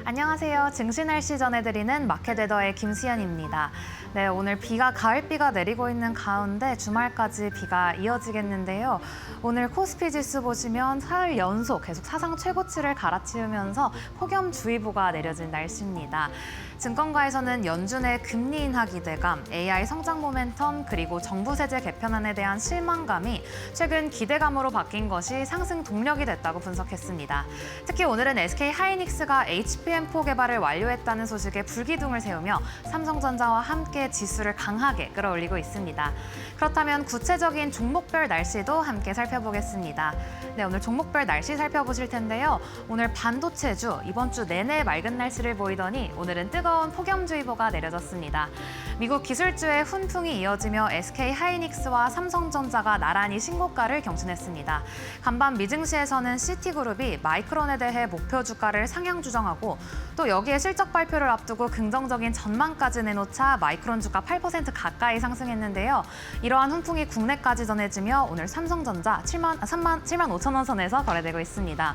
안녕하세요. 증시 날씨 전해드리는 마켓웨더의 김수연입니다. 네, 오늘 비가 가을비가 내리고 있는 가운데 주말까지 비가 이어지겠는데요. 오늘 코스피 지수 보시면 사흘 연속 계속 사상 최고치를 갈아치우면서 폭염주의보가 내려진 날씨입니다. 증권가에서는 연준의 금리 인하 기대감, AI 성장 모멘텀, 그리고 정부 세제 개편안에 대한 실망감이 최근 기대감으로 바뀐 것이 상승 동력이 됐다고 분석했습니다. 특히 오늘은 SK 하이닉스가 HBM4 개발을 완료했다는 소식에 불기둥을 세우며 삼성전자와 함께 지수를 강하게 끌어올리고 있습니다. 그렇다면 구체적인 종목별 날씨도 함께 살펴보겠습니다. 네, 오늘 종목별 날씨 살펴보실 텐데요. 오늘 반도체주, 이번 주 내내 맑은 날씨를 보이더니 오늘은 뜨거운 폭염주의보가 내려졌습니다. 미국 기술주의 훈풍이 이어지며 SK 하이닉스와 삼성전자가 나란히 신고가를 경신했습니다. 간밤 미증시에서는 시티그룹이 마이크론에 대해 목표 주가를 상향 조정하고 또 여기에 실적 발표를 앞두고 긍정적인 전망까지 내놓자 마이크론 주가 8% 가까이 상승했는데요. 이러한 훈풍이 국내까지 전해지며 오늘 삼성전자 7만 5천 원 선에서 거래되고 있습니다.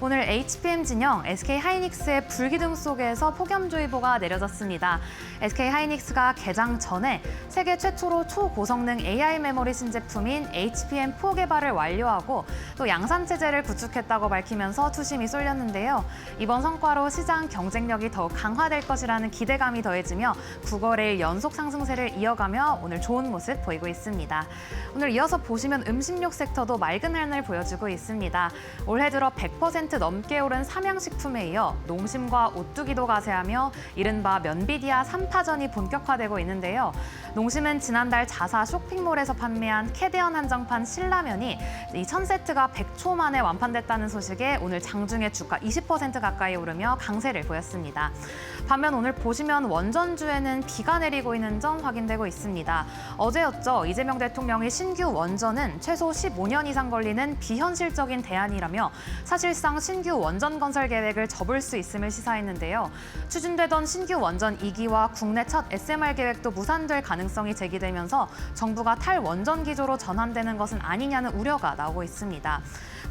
오늘 HBM 진영 SK 하이닉스의 불기둥 속에서 폭염주의보가 내려졌습니다. SK 하이닉스가 개장 전에 세계 최초로 초고성능 AI 메모리 신제품인 HBM4 개발을 완료하고 또 양산 체제를 구축했다고 밝히면서 투심이 쏠렸는데요. 이번 성과로 시장 경쟁력이 더욱 강화될 것이라는 기대감이 더해지며 9거래일 연속 상승세를 이어가며 오늘 좋은 모습 보이고 있습니다. 오늘 이어서 보시면 음식료 섹터도 맑은 하늘 보여주고 있습니다. 올해 들어 100% 넘게 오른 삼양식품에 이어 농심과 오뚜기도 가세하며 이른바 면비디아 3파전이 본격화되고 있는데요. 농심은 지난달 자사 쇼핑몰에서 판매한 캐대언 한정판 신라면이 이 1000세트가 100초 만에 완판됐다는 소식에 오늘 장중에 주가 20% 가까이 오르며 강세를 보였습니다. 반면 오늘 보시면 원전주에는 비가 내리고 있는 점 확인되고 있습니다. 어제였죠. 이재명 대통령이 신규 원전은 최소 15년 이상 걸리는 비현실적인 대안이라며 사실상 신규 원전 건설 계획을 접을 수 있음을 시사했는데요. 추진되던 신규 원전 2기와 국내 첫 SMR 계획도 무산될 가능성이 제기되면서 정부가 탈원전 기조로 전환되는 것은 아니냐는 우려가 나오고 있습니다.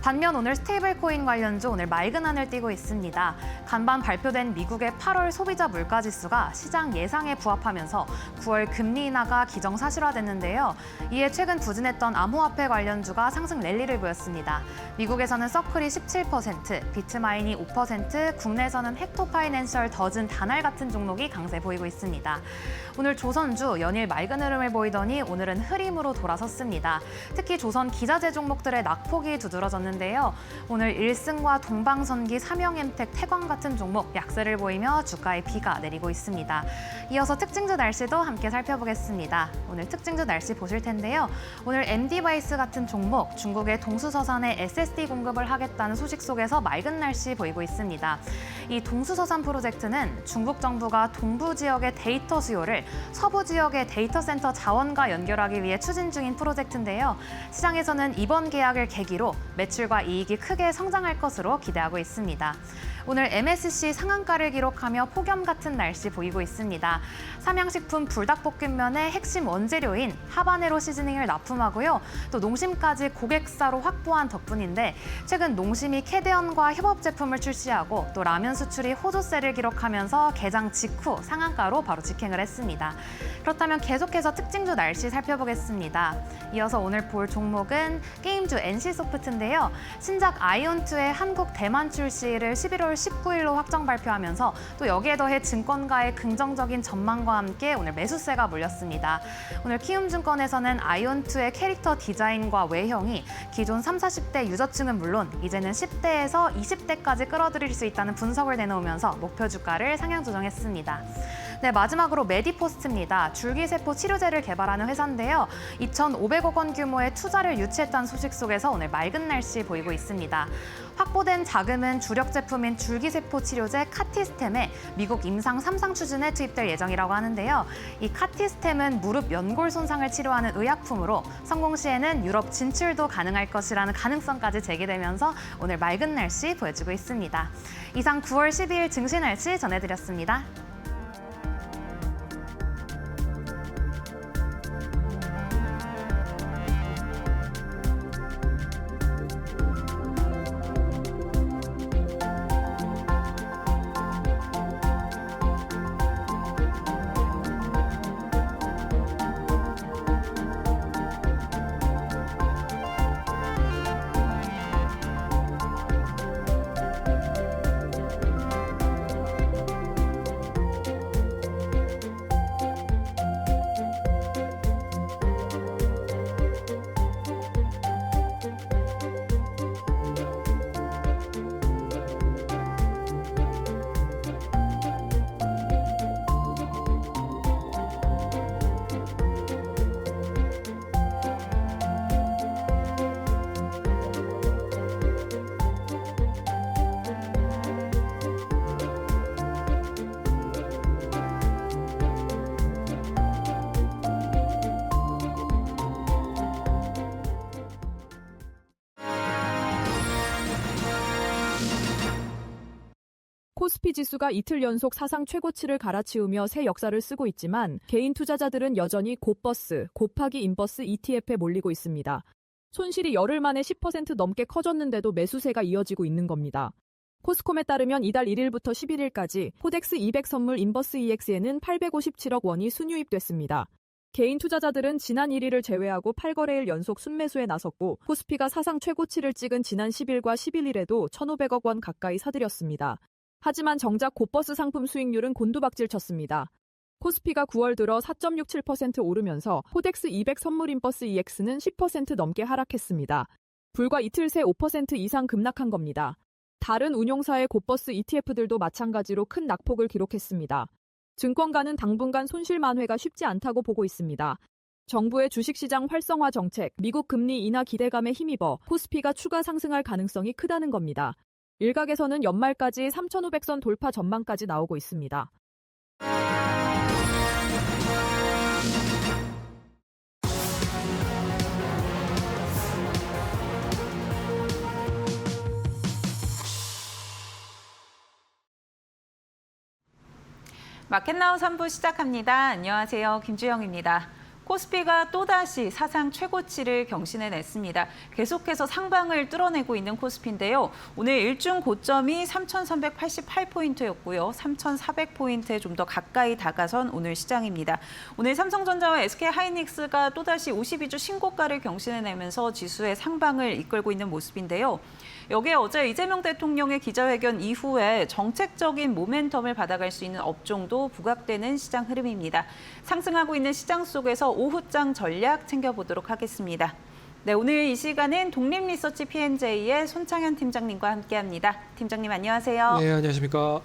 반면 오늘 스테이블 코인 관련주 오늘 맑은 하늘 띄고 있습니다. 간밤 발표된 미국의 8월 소비자 물가지수가 시장 예상에 부합하면서 9월 금리 인하가 기정사실화됐는데요. 이에 최근 부진했던 암호화폐 관련주가 상승 랠리를 보였습니다. 미국에서는 서클이 17%, 비트마인이 5%, 국내에서는 헥토파이낸셜, 더즌, 다날 같은 종목이 강세 보이고 있습니다. 오늘 조선주 연일 맑은 흐름을 보이더니 오늘은 흐림으로 돌아섰습니다. 특히 조선 기자재 종목들의 낙폭이 두드러졌는데요. 오늘 일승과 동방선기, 삼영엠텍, 태광 같은 종목 약세를 보이며 주가에 비가 내리고 있습니다. 이어서 특징주 날씨도 함께 살펴보겠습니다. 오늘 특징주 날씨 보실 텐데요. 오늘 MD바이스 같은 종목, 중국의 동수서산에 SSD 공급을 하겠다는 소식 속에서 맑은 날씨 보이고 있습니다. 이 동수서산 프로젝트는 중국 정부가 동부 지역의 데이터 수요를 서부 지역의 데이터 센터 자원과 연결하기 위해 추진 중인 프로젝트인데요. 시장에서는 이번 계약을 계기로 매출과 이익이 크게 성장할 것으로 기대하고 있습니다. 오늘 MSC 상한가를 기록하며 폭염 같은 날씨 보이고 있습니다. 삼양식품 불닭볶음면의 핵심 원재료인 하바네로 시즈닝을 납품하고요. 또 농심까지 고객사로 확보한 덕분인데 최근 농심이 캐대언과 협업 제품을 출시하고 또 라면 수출이 호조세를 기록하면서 개장 직후 상한가로 바로 직행을 했습니다. 그렇다면 계속해서 특징주 날씨 살펴보겠습니다. 이어서 오늘 볼 종목은 게임주 NC소프트인데요. 신작 아이온2의 한국 대만 출시를 11월 19일로 확정 발표하면서 또 여기에 더해 증권가의 긍정적인 전망과 함께 오늘 매수세가 몰렸습니다. 오늘 키움증권에서는 아이온2의 캐릭터 디자인과 외형이 기존 30, 40대 유저층은 물론 이제는 10대에서 20대까지 끌어들일 수 있다는 분석을 내놓으면서 목표 주가를 상향 조정했습니다. 네, 마지막으로 메디포스트입니다. 줄기세포 치료제를 개발하는 회사인데요. 2,500억 원 규모의 투자를 유치했다는 소식 속에서 오늘 맑은 날씨 보이고 있습니다. 확보된 자금은 주력 제품인 줄기세포 치료제 카티스템에 미국 임상 3상 추진에 투입될 예정이라고 하는데요. 이 카티스템은 무릎 연골 손상을 치료하는 의약품으로 성공 시에는 유럽 진출도 가능할 것이라는 가능성까지 제기되면서 오늘 맑은 날씨 보여주고 있습니다. 이상 9월 12일 증시 날씨 전해드렸습니다. 코스피 지수가 이틀 연속 사상 최고치를 갈아치우며 새 역사를 쓰고 있지만 개인 투자자들은 여전히 곧버스, 곱하기 인버스 ETF에 몰리고 있습니다. 손실이 열흘 만에 10% 넘게 커졌는데도 매수세가 이어지고 있는 겁니다. 코스콤에 따르면 이달 1일부터 11일까지 코덱스 200 선물 인버스 EX에는 857억 원이 순유입됐습니다. 개인 투자자들은 지난 1일을 제외하고 8거래일 연속 순매수에 나섰고 코스피가 사상 최고치를 찍은 지난 10일과 11일에도 1,500억 원 가까이 사들였습니다. 하지만 정작 곧버스 상품 수익률은 곤두박질 쳤습니다. 코스피가 9월 들어 4.67% 오르면서 코덱스 200 선물 인버스 EX는 10% 넘게 하락했습니다. 불과 이틀 새 5% 이상 급락한 겁니다. 다른 운용사의 곧버스 ETF들도 마찬가지로 큰 낙폭을 기록했습니다. 증권가는 당분간 손실 만회가 쉽지 않다고 보고 있습니다. 정부의 주식시장 활성화 정책, 미국 금리 인하 기대감에 힘입어 코스피가 추가 상승할 가능성이 크다는 겁니다. 일각에서는 연말까지 3,500선 돌파 전망까지 나오고 있습니다. 마켓나우 3부 시작합니다. 안녕하세요. 김주영입니다. 코스피가 또다시 사상 최고치를 경신해냈습니다. 계속해서 상방을 뚫어내고 있는 코스피인데요. 오늘 일중 고점이 3,388포인트였고요. 3,400포인트에 좀 더 가까이 다가선 오늘 시장입니다. 오늘 삼성전자와 SK하이닉스가 또다시 52주 신고가를 경신해내면서 지수의 상방을 이끌고 있는 모습인데요. 여기에 어제 이재명 대통령의 기자회견 이후에 정책적인 모멘텀을 받아갈 수 있는 업종도 부각되는 시장 흐름입니다. 상승하고 있는 시장 속에서 오후장 전략 챙겨보도록 하겠습니다. 네, 오늘 이 시간은 독립리서치 P&J의 손창현 팀장님과 함께합니다. 팀장님 안녕하세요. 네, 안녕하십니까.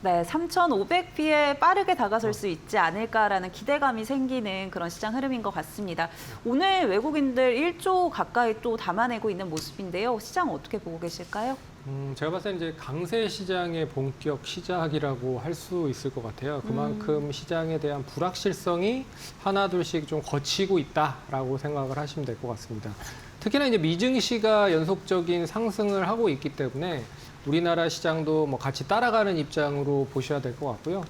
네, 3,500피에 빠르게 다가설 수 있지 않을까라는 기대감이 생기는 그런 시장 흐름인 것 같습니다. 오늘 외국인들 1조 가까이 또 담아내고 있는 모습인데요. 시장 어떻게 보고 계실까요? 제가 봤을 때 이제 강세 시장의 본격 시작이라고 할 수 있을 것 같아요. 그만큼 시장에 대한 불확실성이 하나둘씩 좀 거치고 있다라고 생각을 하시면 될 것 같습니다. 특히나 이제 미증시가 연속적인 상승을 하고 있기 때문에 우리나라 시장도 뭐 같이 따라가는 입장으로 보셔야 될 것 같고요.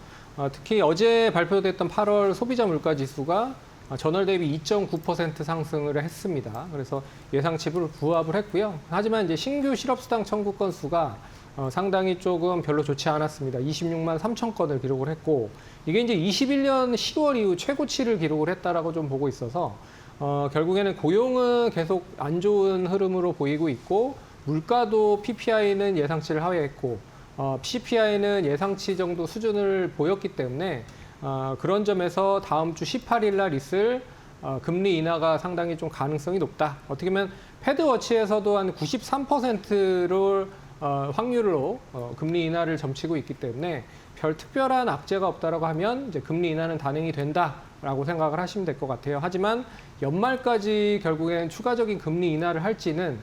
특히 어제 발표됐던 8월 소비자 물가 지수가 전월 대비 2.9% 상승을 했습니다. 그래서 예상치를 부합을 했고요. 하지만 이제 신규 실업수당 청구 건수가 상당히 조금 별로 좋지 않았습니다. 26만 3천 건을 기록을 했고 이게 이제 21년 10월 이후 최고치를 기록을 했다라고 좀 보고 있어서 결국에는 고용은 계속 안 좋은 흐름으로 보이고 있고 물가도 PPI는 예상치를 하회했고 CPI는 예상치 정도 수준을 보였기 때문에 그런 점에서 다음 주 18일 날 있을 금리 인하가 상당히 좀 가능성이 높다. 어떻게 보면 패드워치에서도 한 93%를 확률로 금리 인하를 점치고 있기 때문에 별 특별한 악재가 없다라고 하면 이제 금리 인하는 단행이 된다라고 생각을 하시면 될 것 같아요. 하지만 연말까지 결국엔 추가적인 금리 인하를 할지는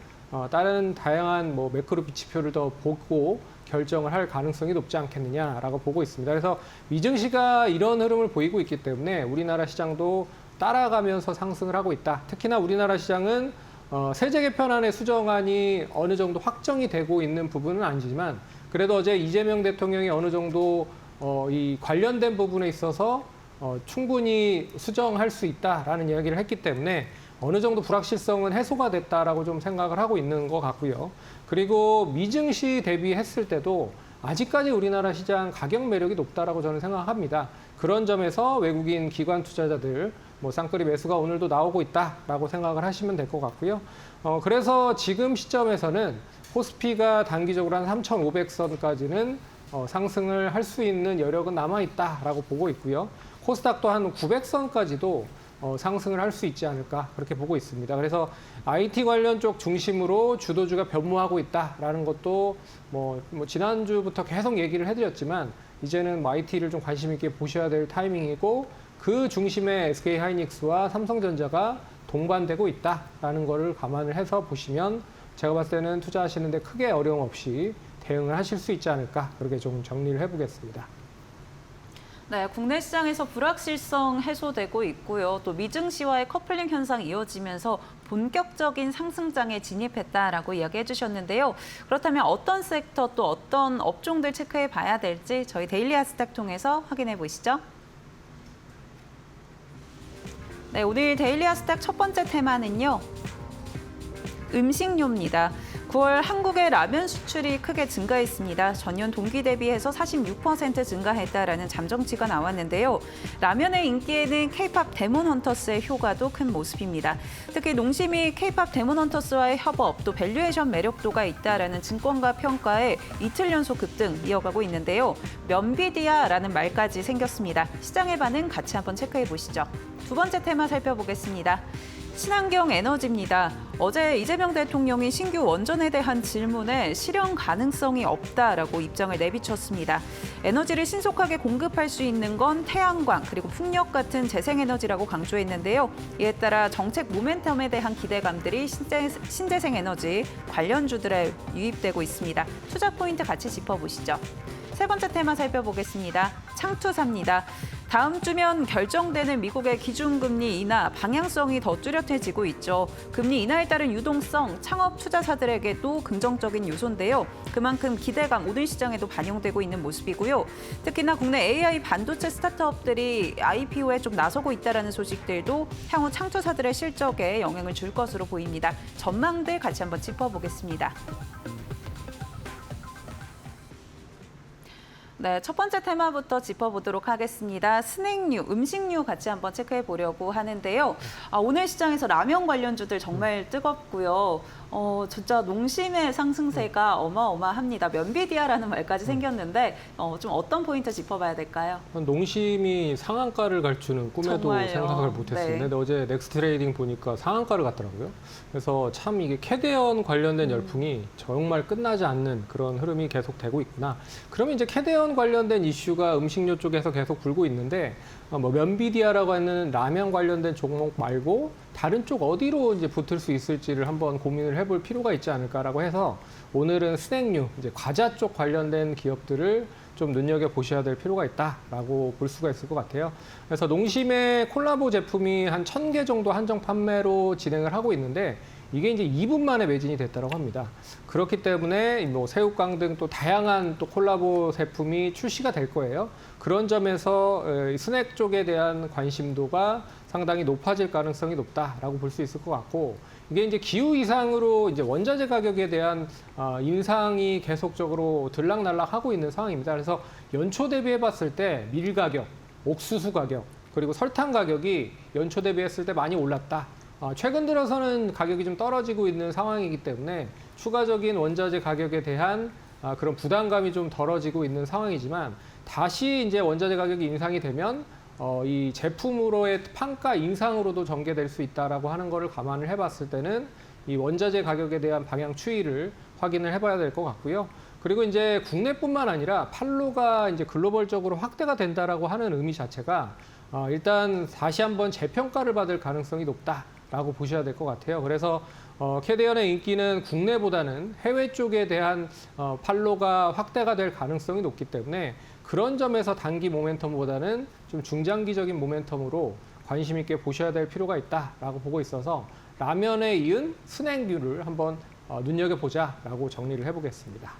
다른 다양한 뭐 매크로 지표를 더 보고 결정을 할 가능성이 높지 않겠느냐라고 보고 있습니다. 그래서 미증시가 이런 흐름을 보이고 있기 때문에 우리나라 시장도 따라가면서 상승을 하고 있다. 특히나 우리나라 시장은 세제 개편안의 수정안이 어느 정도 확정이 되고 있는 부분은 아니지만 그래도 어제 이재명 대통령이 어느 정도 이 관련된 부분에 있어서 충분히 수정할 수 있다라는 이야기를 했기 때문에 어느 정도 불확실성은 해소가 됐다라고 좀 생각을 하고 있는 것 같고요. 그리고 미증시 대비했을 때도 아직까지 우리나라 시장 가격 매력이 높다라고 저는 생각합니다. 그런 점에서 외국인 기관 투자자들 뭐 쌍끌이 매수가 오늘도 나오고 있다라고 생각을 하시면 될 것 같고요. 그래서 지금 시점에서는 코스피가 단기적으로 한 3,500선까지는 상승을 할 수 있는 여력은 남아있다라고 보고 있고요. 코스닥도 한 900선까지도 상승을 할 수 있지 않을까 그렇게 보고 있습니다. 그래서 IT 관련 쪽 중심으로 주도주가 변모하고 있다라는 것도 뭐 지난주부터 계속 얘기를 해드렸지만 이제는 IT를 좀 관심 있게 보셔야 될 타이밍이고 그 중심에 SK하이닉스와 삼성전자가 동반되고 있다라는 거를 감안을 해서 보시면 제가 봤을 때는 투자하시는데 크게 어려움 없이 대응을 하실 수 있지 않을까 그렇게 좀 정리를 해보겠습니다. 네, 국내 시장에서 불확실성 해소되고 있고요. 또 미증시와의 커플링 현상 이어지면서 본격적인 상승장에 진입했다라고 이야기해 주셨는데요. 그렇다면 어떤 섹터 또 어떤 업종들 체크해 봐야 될지 저희 데일리 아스탁 통해서 확인해 보시죠. 네, 오늘 데일리 아스탁 첫 번째 테마는요. 음식료입니다. 9월 한국의 라면 수출이 크게 증가했습니다. 전년 동기 대비해서 46% 증가했다라는 잠정치가 나왔는데요. 라면의 인기에는 K-팝 데몬 헌터스의 효과도 큰 모습입니다. 특히 농심이 K-팝 데몬 헌터스와의 협업, 또 밸류에이션 매력도가 있다라는 증권가 평가에 이틀 연속 급등 이어가고 있는데요. 면비디아라는 말까지 생겼습니다. 시장의 반응 같이 한번 체크해 보시죠. 두 번째 테마 살펴보겠습니다. 친환경 에너지입니다. 어제 이재명 대통령이 신규 원전에 대한 질문에 실현 가능성이 없다라고 입장을 내비쳤습니다. 에너지를 신속하게 공급할 수 있는 건 태양광 그리고 풍력 같은 재생에너지라고 강조했는데요. 이에 따라 정책 모멘텀에 대한 기대감들이 신재생 에너지 관련주들에 유입되고 있습니다. 투자 포인트 같이 짚어보시죠. 세 번째 테마 살펴보겠습니다. 창투사입니다. 다음 주면 결정되는 미국의 기준금리 인하 방향성이 더 뚜렷해지고 있죠. 금리 인하에 따른 유동성, 창업 투자사들에게도 긍정적인 요소인데요. 그만큼 기대감 오늘 시장에도 반영되고 있는 모습이고요. 특히나 국내 AI 반도체 스타트업들이 IPO에 좀 나서고 있다는 소식들도 향후 창투사들의 실적에 영향을 줄 것으로 보입니다. 전망들 같이 한번 짚어보겠습니다. 네, 첫 번째 테마부터 짚어보도록 하겠습니다. 스낵류, 음식류 같이 한번 체크해 보려고 하는데요. 오늘 시장에서 라면 관련주들 정말 뜨겁고요. 진짜 농심의 상승세가 어마어마합니다. 면비디아라는 말까지 생겼는데 좀 어떤 포인트 짚어봐야 될까요? 농심이 상한가를 갈주는 꿈에도 정말요? 생각을 못했습니다. 네. 근데 어제 넥스트레이딩 보니까 상한가를 갔더라고요. 그래서 참 이게 캐대언 관련된 열풍이 정말 끝나지 않는 그런 흐름이 계속되고 있구나. 그러면 이제 캐대언 관련된 이슈가 음식료 쪽에서 계속 불고 있는데 뭐 면비디아라고 하는 라면 관련된 종목 말고 다른 쪽 어디로 이제 붙을 수 있을지를 한번 고민을 해볼 필요가 있지 않을까라고 해서 오늘은 스낵류, 이제 과자 쪽 관련된 기업들을 좀 눈여겨 보셔야 될 필요가 있다라고 볼 수가 있을 것 같아요. 그래서 농심의 콜라보 제품이 한 1,000개 정도 한정 판매로 진행을 하고 있는데 이게 이제 2분 만에 매진이 됐다고 합니다. 그렇기 때문에 뭐 새우깡 등 또 다양한 또 콜라보 제품이 출시가 될 거예요. 그런 점에서 스낵 쪽에 대한 관심도가 상당히 높아질 가능성이 높다라고 볼 수 있을 것 같고, 이게 이제 기후 이상으로 이제 원자재 가격에 대한 인상이 계속적으로 들락날락하고 있는 상황입니다. 그래서 연초 대비해 봤을 때 밀 가격, 옥수수 가격, 그리고 설탕 가격이 연초 대비했을 때 많이 올랐다. 최근 들어서는 가격이 좀 떨어지고 있는 상황이기 때문에 추가적인 원자재 가격에 대한 그런 부담감이 좀 덜어지고 있는 상황이지만, 다시 이제 원자재 가격이 인상이 되면 이 제품으로의 판가 인상으로도 전개될 수 있다라고 하는 거를 감안을 해봤을 때는 이 원자재 가격에 대한 방향 추이를 확인을 해봐야 될 것 같고요. 그리고 이제 국내뿐만 아니라 판로가 이제 글로벌적으로 확대가 된다라고 하는 의미 자체가 일단 다시 한번 재평가를 받을 가능성이 높다라고 보셔야 될 것 같아요. 그래서 캐대언의 인기는 국내보다는 해외 쪽에 대한 판로가 확대가 될 가능성이 높기 때문에 그런 점에서 단기 모멘텀보다는 좀 중장기적인 모멘텀으로 관심 있게 보셔야 될 필요가 있다라고 보고 있어서 라면에 이은 스낵류를 한번 눈여겨보자라고 정리를 해보겠습니다.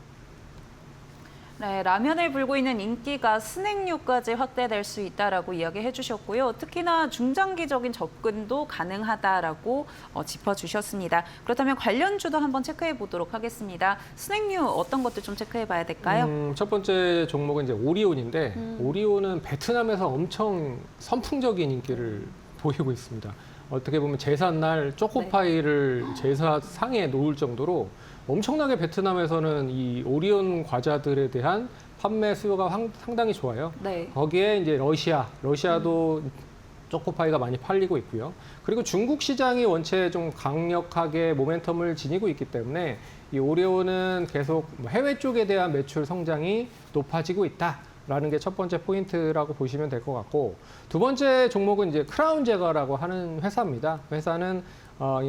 네, 라면을 불고 있는 인기가 스낵류까지 확대될 수 있다라고 이야기해 주셨고요. 특히나 중장기적인 접근도 가능하다라고 짚어주셨습니다. 그렇다면 관련주도 한번 체크해 보도록 하겠습니다. 스낵류 어떤 것들 좀 체크해 봐야 될까요? 첫 번째 종목은 이제 오리온인데 오리온은 베트남에서 엄청 선풍적인 인기를 보이고 있습니다. 어떻게 보면 제삿날 초코파이를 제사상에 놓을 정도로 엄청나게 베트남에서는 이 오리온 과자들에 대한 판매 수요가 상당히 좋아요. 네. 거기에 이제 러시아도 초코파이가 많이 팔리고 있고요. 그리고 중국 시장이 원체 좀 강력하게 모멘텀을 지니고 있기 때문에 이 오리온은 계속 해외 쪽에 대한 매출 성장이 높아지고 있다라는 게 첫 번째 포인트라고 보시면 될 것 같고, 두 번째 종목은 이제 크라운 제거라고 하는 회사입니다. 회사는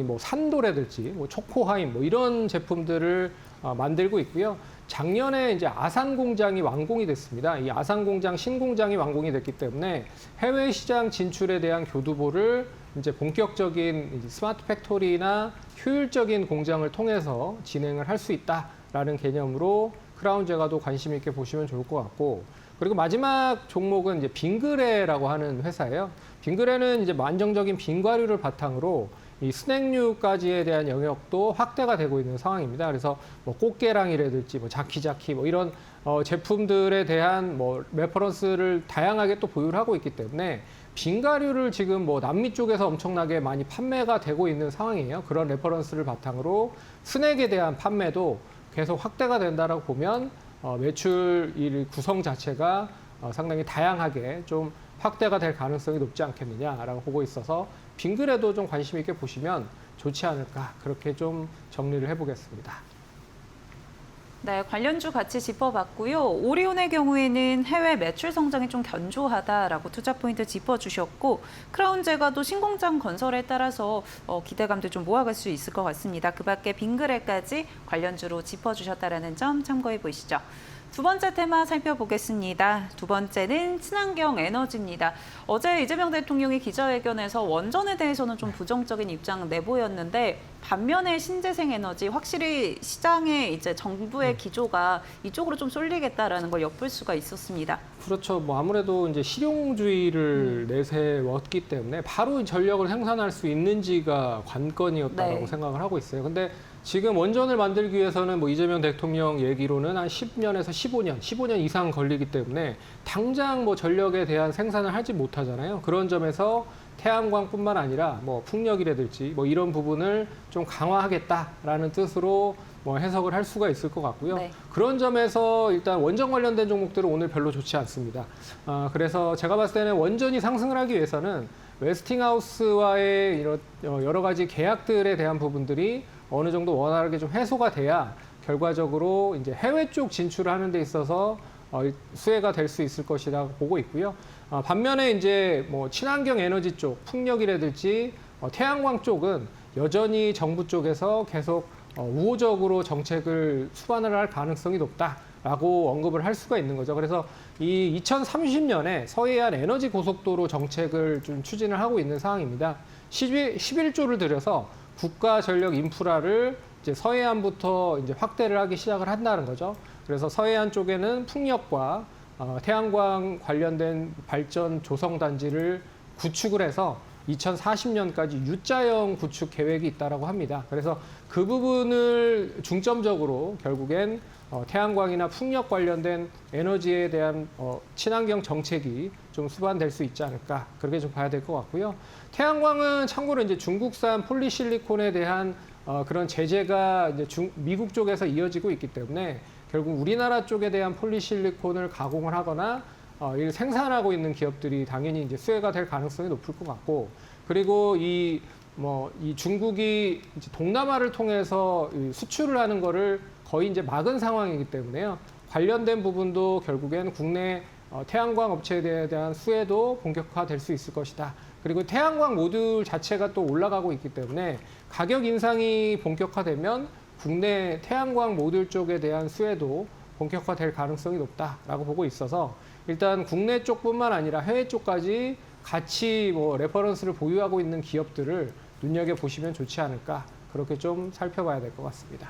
뭐 산도라든지 뭐 초코하임 뭐 이런 제품들을 만들고 있고요. 작년에 이제 아산 공장이 완공이 됐습니다. 이 아산 공장 신공장이 완공이 됐기 때문에 해외 시장 진출에 대한 교두보를 이제 본격적인 이제 스마트 팩토리나 효율적인 공장을 통해서 진행을 할 수 있다라는 개념으로 크라운 제과도 관심 있게 보시면 좋을 것 같고, 그리고 마지막 종목은 이제 빙그레라고 하는 회사예요. 빙그레는 이제 안정적인 빙과류를 바탕으로 이 스낵류까지에 대한 영역도 확대가 되고 있는 상황입니다. 그래서 뭐 꽃게랑이라든지 뭐 자키자키 뭐 이런 제품들에 대한 뭐 레퍼런스를 다양하게 또 보유를 하고 있기 때문에 빙과류를 지금 뭐 남미 쪽에서 엄청나게 많이 판매가 되고 있는 상황이에요. 그런 레퍼런스를 바탕으로 스낵에 대한 판매도 계속 확대가 된다라고 보면 매출 일 구성 자체가 상당히 다양하게 좀 확대가 될 가능성이 높지 않겠느냐라고 보고 있어서 빙그레도 좀 관심 있게 보시면 좋지 않을까, 그렇게 좀 정리를 해보겠습니다. 네, 관련주 같이 짚어봤고요. 오리온의 경우에는 해외 매출 성장이 좀 견조하다라고 투자 포인트 짚어주셨고, 크라운 제과도 신공장 건설에 따라서 기대감도 좀 모아갈 수 있을 것 같습니다. 그 밖에 빙그레까지 관련주로 짚어주셨다는 점 참고해 보시죠. 두 번째 테마 살펴보겠습니다. 두 번째는 친환경 에너지입니다. 어제 이재명 대통령이 기자회견에서 원전에 대해서는 좀 부정적인 입장 내보였는데, 반면에 신재생 에너지 확실히 시장의 이제 정부의 기조가 이쪽으로 좀 쏠리겠다라는 걸 엿볼 수가 있었습니다. 그렇죠. 뭐 아무래도 이제 실용주의를 내세웠기 때문에 바로 이 전력을 생산할 수 있는지가 관건이었다라고 네. 생각을 하고 있어요. 근데 지금 원전을 만들기 위해서는 뭐 이재명 대통령 얘기로는 한 10년에서 15년 이상 걸리기 때문에 당장 뭐 전력에 대한 생산을 하지 못하잖아요. 그런 점에서 태양광뿐만 아니라 뭐 풍력이라든지 뭐 이런 부분을 좀 강화하겠다라는 뜻으로 뭐 해석을 할 수가 있을 것 같고요. 네. 그런 점에서 일단 원전 관련된 종목들은 오늘 별로 좋지 않습니다. 그래서 제가 봤을 때는 원전이 상승을 하기 위해서는 웨스팅하우스와의 이런 여러 가지 계약들에 대한 부분들이 어느 정도 원활하게 좀 해소가 돼야 결과적으로 이제 해외 쪽 진출을 하는 데 있어서 수혜가 될 수 있을 것이라고 보고 있고요. 반면에 이제 뭐 친환경 에너지 쪽, 풍력이라든지 태양광 쪽은 여전히 정부 쪽에서 계속 우호적으로 정책을 수반을 할 가능성이 높다라고 언급을 할 수가 있는 거죠. 그래서 이 2030년에 서해안 에너지 고속도로 정책을 좀 추진을 하고 있는 상황입니다. 11조를 들여서 국가 전력 인프라를 이제 서해안부터 이제 확대를 하기 시작을 한다는 거죠. 그래서 서해안 쪽에는 풍력과 태양광 관련된 발전 조성 단지를 구축을 해서 2040년까지 U자형 구축 계획이 있다라고 합니다. 그래서 그 부분을 중점적으로 결국엔 태양광이나 풍력 관련된 에너지에 대한 친환경 정책이 좀 수반될 수 있지 않을까, 그렇게 좀 봐야 될 것 같고요. 태양광은 참고로 이제 중국산 폴리실리콘에 대한 그런 제재가 이제 미국 쪽에서 이어지고 있기 때문에 결국 우리나라 쪽에 대한 폴리실리콘을 가공을 하거나 이를 생산하고 있는 기업들이 당연히 이제 수혜가 될 가능성이 높을 것 같고, 그리고 이 중국이 이제 동남아를 통해서 수출을 하는 거를 거의 이제 막은 상황이기 때문에요. 관련된 부분도 결국엔 국내 태양광 업체에 대한 수혜도 본격화될 수 있을 것이다. 그리고 태양광 모듈 자체가 또 올라가고 있기 때문에 가격 인상이 본격화되면 국내 태양광 모듈 쪽에 대한 수혜도 본격화될 가능성이 높다라고 보고 있어서 일단 국내 쪽뿐만 아니라 해외 쪽까지 같이 뭐 레퍼런스를 보유하고 있는 기업들을 눈여겨보시면 좋지 않을까, 그렇게 좀 살펴봐야 될 것 같습니다.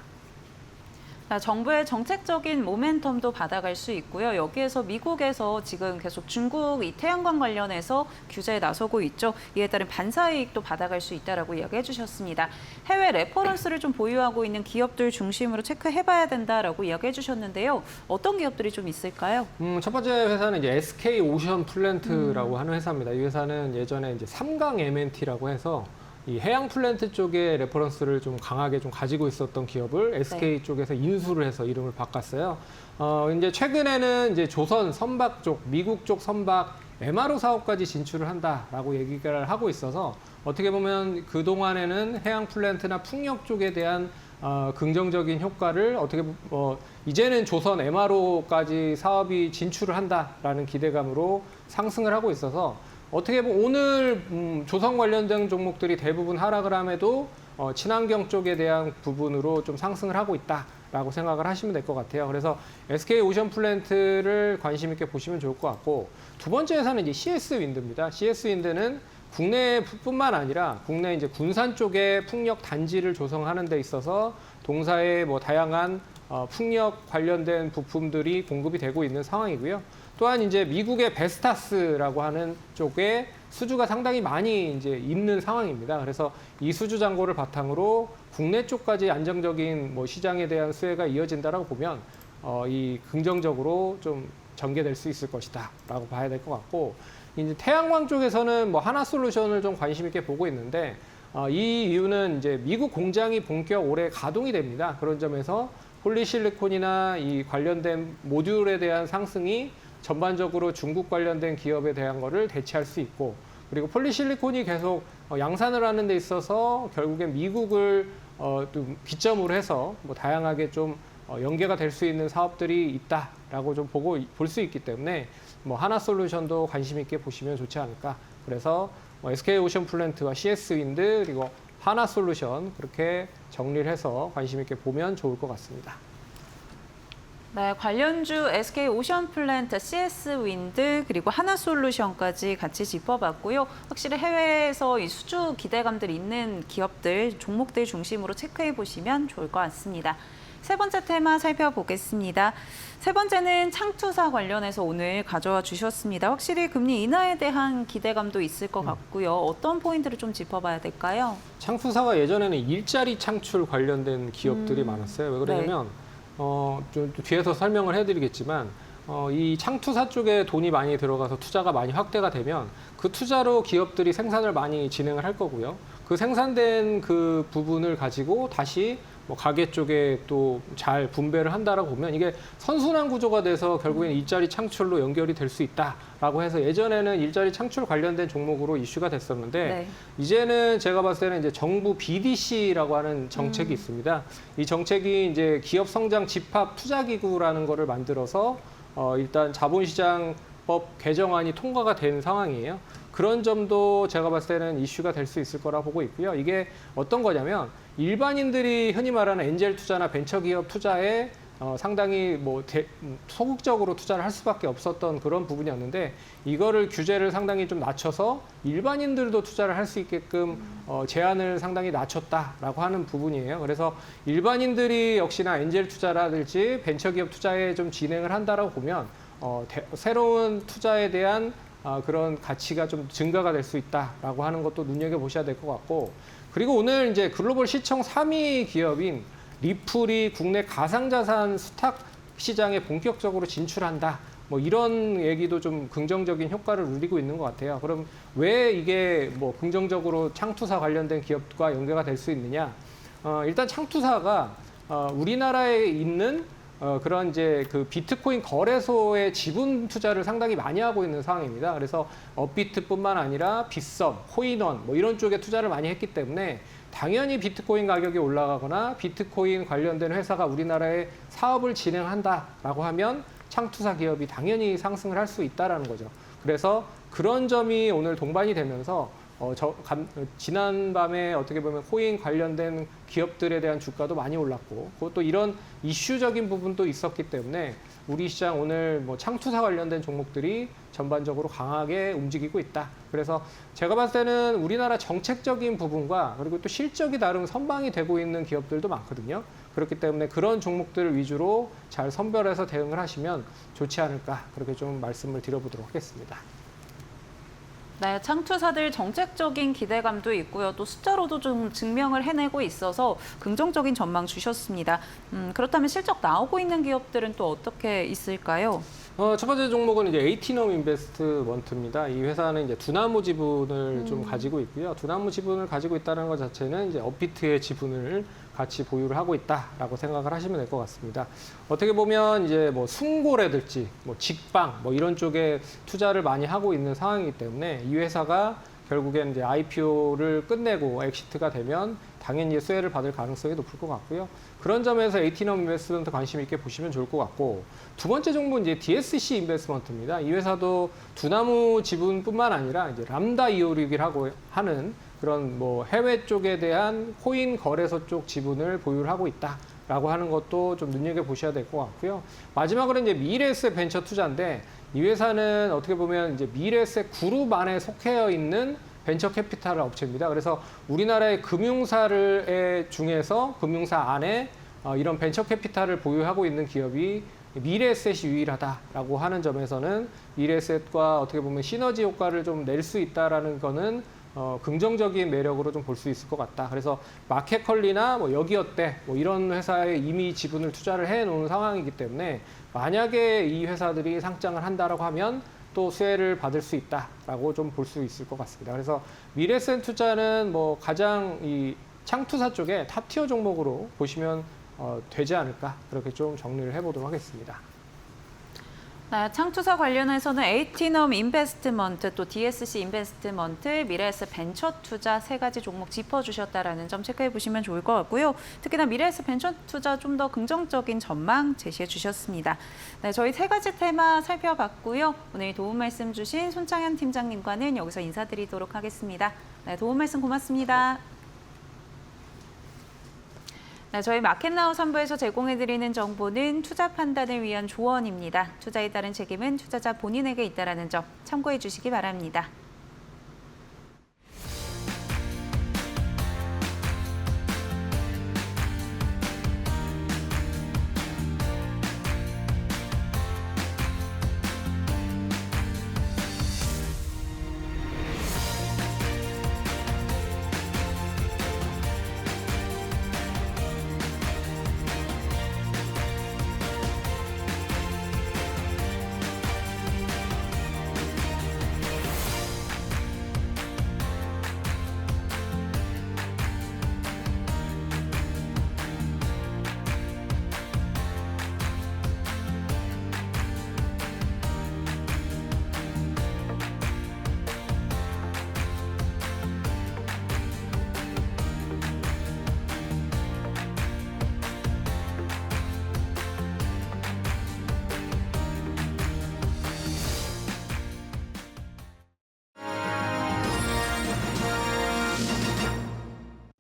정부의 정책적인 모멘텀도 받아갈 수 있고요. 여기에서 미국에서 지금 계속 중국 이 태양광 관련해서 규제에 나서고 있죠. 이에 따른 반사이익도 받아갈 수 있다라고 이야기해 주셨습니다. 해외 레퍼런스를 좀 보유하고 있는 기업들 중심으로 체크해봐야 된다라고 이야기해 주셨는데요. 어떤 기업들이 좀 있을까요? 첫 번째 회사는 이제 SK 오션 플랜트라고 하는 회사입니다. 이 회사는 예전에 이제 삼강 M&T라고 해서 이 해양 플랜트 쪽에 레퍼런스를 좀 강하게 좀 가지고 있었던 기업을 SK 쪽에서 인수를 해서 이름을 바꿨어요. 이제 최근에는 이제 조선 선박 쪽, 미국 쪽 선박 MRO 사업까지 진출을 한다라고 얘기를 하고 있어서 어떻게 보면 그 동안에는 해양 플랜트나 풍력 쪽에 대한 긍정적인 효과를 이제는 조선 MRO까지 사업이 진출을 한다라는 기대감으로 상승을 하고 있어서 어떻게 보면 오늘 조선 관련된 종목들이 대부분 하락을 함에도 친환경 쪽에 대한 부분으로 좀 상승을 하고 있다. 라고 생각을 하시면 될 것 같아요. 그래서 SK 오션플랜트를 관심 있게 보시면 좋을 것 같고, 두 번째 회사는 이제 CS 윈드입니다. CS 윈드는 국내뿐만 아니라 국내 이제 군산 쪽에 풍력 단지를 조성하는 데 있어서 동사의 뭐 다양한 풍력 관련된 부품들이 공급이 되고 있는 상황이고요. 또한 이제 미국의 베스타스라고 하는 쪽에 수주가 상당히 많이 이제 있는 상황입니다. 그래서 이 수주 잔고를 바탕으로 국내 쪽까지 안정적인 뭐 시장에 대한 수혜가 이어진다라고 보면 이 긍정적으로 좀 전개될 수 있을 것이다라고 봐야 될 것 같고, 이제 태양광 쪽에서는 뭐 하나솔루션을 좀 관심 있게 보고 있는데 이 이유는 이제 미국 공장이 본격 올해 가동이 됩니다. 그런 점에서 폴리실리콘이나 이 관련된 모듈에 대한 상승이 전반적으로 중국 관련된 기업에 대한 거를 대체할 수 있고, 그리고 폴리실리콘이 계속 양산을 하는 데 있어서 결국엔 미국을 좀 기점으로 해서 뭐 다양하게 좀 연계가 될 수 있는 사업들이 있다라고 좀 볼 수 있기 때문에 뭐 하나솔루션도 관심 있게 보시면 좋지 않을까. 그래서 SK 오션플랜트와 CS 윈드 그리고 하나솔루션 그렇게 정리를 해서 관심 있게 보면 좋을 것 같습니다. 네, 관련주 SK 오션플랜트, CS 윈드 그리고 하나솔루션까지 같이 짚어봤고요. 확실히 해외에서 이 수주 기대감들이 있는 기업들, 종목들 중심으로 체크해 보시면 좋을 것 같습니다. 세 번째 테마 살펴보겠습니다. 세 번째는 창투사 관련해서 오늘 가져와 주셨습니다. 확실히 금리 인하에 대한 기대감도 있을 것 같고요. 어떤 포인트를 좀 짚어봐야 될까요? 창투사가 예전에는 일자리 창출 관련된 기업들이 많았어요. 왜 그러냐면 좀 뒤에서 설명을 해드리겠지만 이 창투사 쪽에 돈이 많이 들어가서 투자가 많이 확대가 되면 그 투자로 기업들이 생산을 많이 진행을 할 거고요. 그 생산된 그 부분을 가지고 다시 뭐 가게 쪽에 또 잘 분배를 한다라고 보면 이게 선순환 구조가 돼서 결국엔 일자리 창출로 연결이 될 수 있다라고 해서 예전에는 일자리 창출 관련된 종목으로 이슈가 됐었는데 네. 이제는 제가 봤을 때는 이제 정부 BDC라고 하는 정책이 있습니다. 이 정책이 이제 기업 성장 집합 투자 기구라는 거를 만들어서 일단 자본시장법 개정안이 통과가 된 상황이에요. 그런 점도 제가 봤을 때는 이슈가 될 수 있을 거라 보고 있고요. 이게 어떤 거냐면 일반인들이 흔히 말하는 엔젤 투자나 벤처기업 투자에 상당히 뭐 소극적으로 투자를 할 수밖에 없었던 그런 부분이었는데 이거를 규제를 상당히 좀 낮춰서 일반인들도 투자를 할 수 있게끔 제한을 상당히 낮췄다라고 하는 부분이에요. 그래서 일반인들이 역시나 엔젤 투자라든지 벤처기업 투자에 좀 진행을 한다라고 보면 새로운 투자에 대한 그런 가치가 좀 증가가 될 수 있다라고 하는 것도 눈여겨보셔야 될 것 같고, 그리고 오늘 이제 글로벌 시청 3위 기업인 리플이 국내 가상자산 수탁 시장에 본격적으로 진출한다. 뭐 이런 얘기도 좀 긍정적인 효과를 누리고 있는 것 같아요. 그럼 왜 이게 뭐 긍정적으로 창투사 관련된 기업과 연계가 될 수 있느냐? 일단 창투사가 우리나라에 있는 그런 이제 그 비트코인 거래소의 지분 투자를 상당히 많이 하고 있는 상황입니다. 그래서 업비트뿐만 아니라 빗썸, 코인원 뭐 이런 쪽에 투자를 많이 했기 때문에 당연히 비트코인 가격이 올라가거나 비트코인 관련된 회사가 우리나라에 사업을 진행한다라고 하면 창투사 기업이 당연히 상승을 할 수 있다라는 거죠. 그래서 그런 점이 오늘 동반이 되면서 지난밤에 어떻게 보면 코인 관련된 기업들에 대한 주가도 많이 올랐고, 그것도 이런 이슈적인 부분도 있었기 때문에 우리 시장 오늘 뭐 창투사 관련된 종목들이 전반적으로 강하게 움직이고 있다. 그래서 제가 봤을 때는 우리나라 정책적인 부분과 그리고 또 실적이 나름 선방이 되고 있는 기업들도 많거든요. 그렇기 때문에 그런 종목들을 위주로 잘 선별해서 대응을 하시면 좋지 않을까, 그렇게 좀 말씀을 드려보도록 하겠습니다. 네, 창투사들 정책적인 기대감도 있고요. 또 숫자로도 좀 증명을 해내고 있어서 긍정적인 전망 주셨습니다. 그렇다면 실적 나오고 있는 기업들은 또 어떻게 있을까요? 첫 번째 종목은 이제 에이티넘 인베스트먼트입니다. 이 회사는 이제 두나무 지분을 좀 가지고 있고요. 두나무 지분을 가지고 있다는 것 자체는 이제 업비트의 지분을 같이 보유를 하고 있다라고 생각을 하시면 될 것 같습니다. 어떻게 보면 이제 뭐 숨고라든지 뭐 직방 뭐 이런 쪽에 투자를 많이 하고 있는 상황이기 때문에 이 회사가 결국엔 이제 IPO를 끝내고 엑시트가 되면 당연히 수혜를 받을 가능성이 높을 것 같고요. 그런 점에서 에이티넘 인베스트먼트 관심 있게 보시면 좋을 것 같고, 두 번째 종목은 이제 DSC 인베스트먼트입니다. 이 회사도 두나무 지분뿐만 아니라 이제 람다 이오릭이라고 하는 그런 뭐 해외 쪽에 대한 코인 거래소 쪽 지분을 보유를 하고 있다. 라고 하는 것도 좀 눈여겨보셔야 될 것 같고요. 마지막으로 이제 미래에셋 벤처 투자인데 이 회사는 어떻게 보면 이제 미래에셋 그룹 안에 속해 있는 벤처 캐피탈 업체입니다. 그래서 우리나라의 금융사를 중에서 금융사 안에 이런 벤처 캐피탈을 보유하고 있는 기업이 미래에셋이 유일하다라고 하는 점에서는 미래에셋과 어떻게 보면 시너지 효과를 좀 낼 수 있다라는 거는 긍정적인 매력으로 좀 볼 수 있을 것 같다. 그래서 마켓컬리나 뭐 여기어때 뭐 이런 회사에 이미 지분을 투자를 해 놓은 상황이기 때문에 만약에 이 회사들이 상장을 한다라고 하면 또 수혜를 받을 수 있다라고 좀 볼 수 있을 것 같습니다. 그래서 미래에셋 투자는 뭐 가장 이 창투사 쪽에 탑티어 종목으로 보시면 되지 않을까 그렇게 좀 정리를 해보도록 하겠습니다. 창투사 관련해서는 에이티넘 인베스트먼트, 또 DSC 인베스트먼트, 미래에셋 벤처 투자 세 가지 종목 짚어주셨다라는 점 체크해 보시면 좋을 것 같고요. 특히나 미래에셋 벤처 투자 좀 더 긍정적인 전망 제시해 주셨습니다. 네, 저희 세 가지 테마 살펴봤고요. 오늘 도움 말씀 주신 손창현 팀장님과는 여기서 인사드리도록 하겠습니다. 네, 도움 말씀 고맙습니다. 네, 저희 마켓나우 3부에서 제공해드리는 정보는 투자 판단을 위한 조언입니다. 투자에 따른 책임은 투자자 본인에게 있다는 점 참고해 주시기 바랍니다.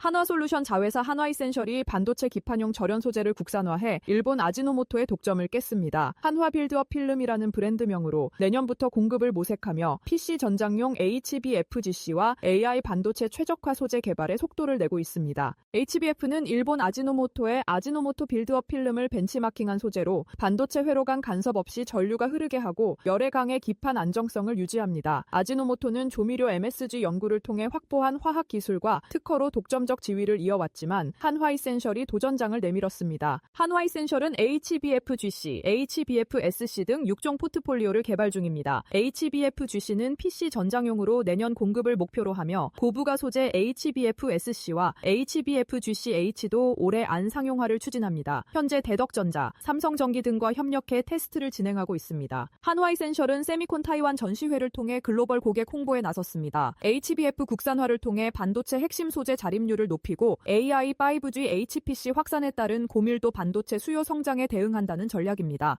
한화솔루션 자회사 한화이센셜이 반도체 기판용 절연 소재를 국산화해 일본 아지노모토의 독점을 깼습니다. 한화빌드업 필름이라는 브랜드명으로 내년부터 공급을 모색하며 PC 전장용 HBFGC와 AI 반도체 최적화 소재 개발에 속도를 내고 있습니다. HBF는 일본 아지노모토의 아지노모토 빌드업 필름을 벤치마킹한 소재로 반도체 회로 간 간섭 없이 전류가 흐르게 하고 열에 강해 기판 안정성을 유지합니다. 아지노모토는 조미료 MSG 연구를 통해 확보한 화학 기술과 특허로 독점적 지위를 이어왔지만 한화이센셜이 도전장을 내밀었습니다. 한화이센셜은 HBFGC, HBFSC 등 6종 포트폴리오를 개발 중입니다. HBFGC는 PC 전장용으로 내년 공급을 목표로 하며 고부가 소재 HBFSC와 HBFGCH도 올해 안 상용화를 추진합니다. 현재 대덕전자, 삼성전기 등과 협력해 테스트를 진행하고 있습니다. 한화이센셜은 세미콘 타이완 전시회를 통해 글로벌 고객 홍보에 나섰습니다. HBF 국산화를 통해 반도체 핵심 소재 자립률을 높이고 AI 5G HPC 확산에 따른 고밀도 반도체 수요 성장에 대응한다는 전략입니다.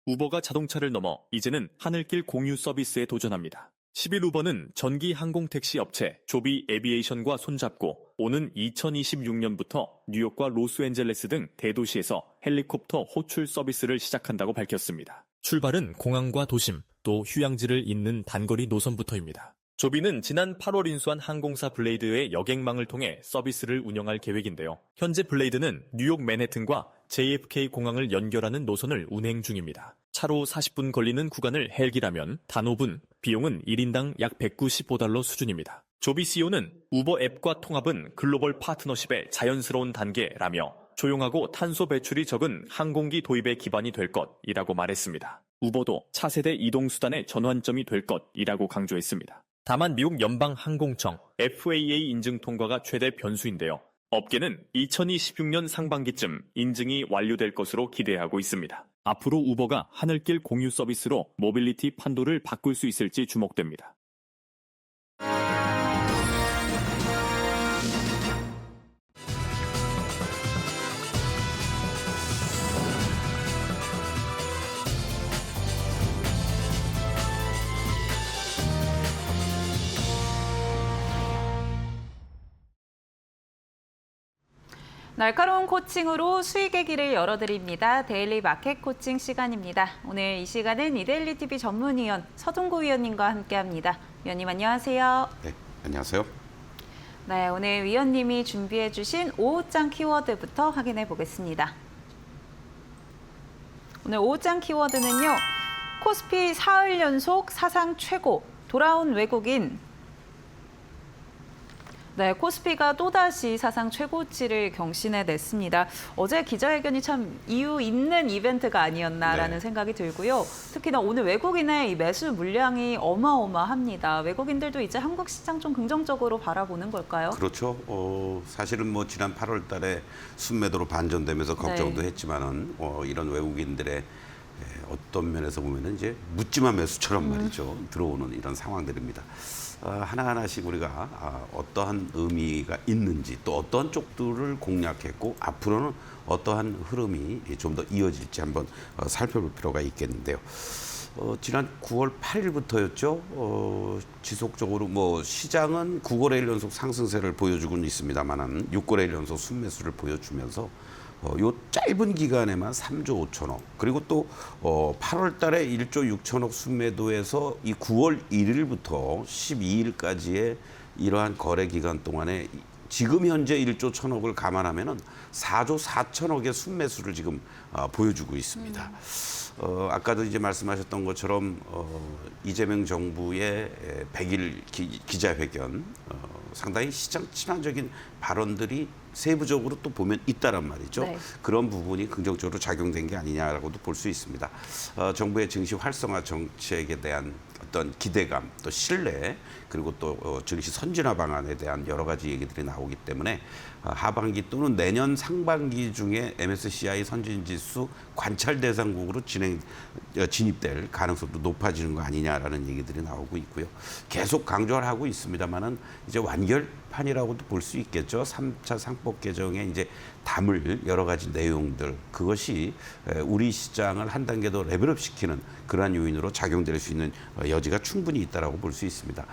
우버가 자동차를 넘어 이제는 하늘길 공유 서비스에 도전합니다. 10일 우버는 전기 항공택시 업체 조비 에비에이션과 손잡고 오는 2026년부터 뉴욕과 로스앤젤레스 등 대도시에서 헬리콥터 호출 서비스를 시작한다고 밝혔습니다. 출발은 공항과 도심, 또 휴양지를 잇는 단거리 노선부터입니다. 조비는 지난 8월 인수한 항공사 블레이드의 여객망을 통해 서비스를 운영할 계획인데요. 현재 블레이드는 뉴욕 맨해튼과 JFK 공항을 연결하는 노선을 운행 중입니다. 차로 40분 걸리는 구간을 헬기라면 단 5분, 비용은 1인당 약 $195 수준입니다. 조비 CEO는 우버 앱과 통합은 글로벌 파트너십의 자연스러운 단계라며 조용하고 탄소 배출이 적은 항공기 도입의 기반이 될 것이라고 말했습니다. 우버도 차세대 이동수단의 전환점이 될 것이라고 강조했습니다. 다만 미국 연방항공청 FAA 인증 통과가 최대 변수인데요. 업계는 2026년 상반기쯤 인증이 완료될 것으로 기대하고 있습니다. 앞으로 우버가 하늘길 공유 서비스로 모빌리티 판도를 바꿀 수 있을지 주목됩니다. 날카로운 코칭으로 수익의 길을 열어드립니다. 데일리 마켓 코칭 시간입니다. 오늘 이 시간은 이데일리 TV 전문위원 서동구 위원님과 함께합니다. 위원님 안녕하세요. 네, 안녕하세요. 네, 오늘 위원님이 준비해 주신 오후장 키워드부터 확인해 보겠습니다. 오늘 오후장 키워드는요. 코스피 사흘 연속 사상 최고, 돌아온 외국인. 네, 코스피가 또다시 사상 최고치를 경신해냈습니다. 어제 기자회견이 참 이유 있는 이벤트가 아니었나라는 네. 생각이 들고요. 특히나 오늘 외국인의 이 매수 물량이 어마어마합니다. 외국인들도 이제 한국 시장 좀 긍정적으로 바라보는 걸까요? 그렇죠. 사실은 뭐 지난 8월 달에 순매도로 반전되면서 걱정도 네. 했지만은 이런 외국인들의 어떤 면에서 보면은 이제 묻지마 매수처럼 말이죠. 들어오는 이런 상황들입니다. 하나하나씩 우리가 어떠한 의미가 있는지 또 어떤 쪽들을 공략했고 앞으로는 어떠한 흐름이 좀 더 이어질지 한번 살펴볼 필요가 있겠는데요. 지난 9월 8일부터였죠. 지속적으로 뭐 시장은 9거래일 연속 상승세를 보여주고는 있습니다만은 6거래일 연속 순매수를 보여주면서 요 짧은 기간에만 3조 5천억 그리고 또 8월 달에 1조 6천억 순매도에서 이 9월 1일부터 12일까지의 이러한 거래 기간 동안에 지금 현재 1조 1천억을 감안하면은 4조 4천억의 순매수를 지금 보여주고 있습니다. 아까도 이제 말씀하셨던 것처럼 이재명 정부의 100일 기자회견 상당히 시장 친화적인 발언들이 세부적으로 또 보면 있다란 말이죠. 네. 그런 부분이 긍정적으로 작용된 게 아니냐라고도 볼 수 있습니다. 정부의 증시 활성화 정책에 대한 어떤 기대감, 또 신뢰, 그리고 또 증시 선진화 방안에 대한 여러 가지 얘기들이 나오기 때문에 하반기 또는 내년 상반기 중에 MSCI 선진지수 관찰 대상국으로 진입될 가능성도 높아지는 거 아니냐라는 얘기들이 나오고 있고요. 계속 강조를 하고 있습니다만은 이제 완결판이라고도 볼 수 있겠죠. 3차 상법 개정에 이제 담을 여러 가지 내용들 그것이 우리 시장을 한 단계 더 레벨업 시키는 그러한 요인으로 작용될 수 있는 여지가 충분히 있다라고 볼 수 있습니다.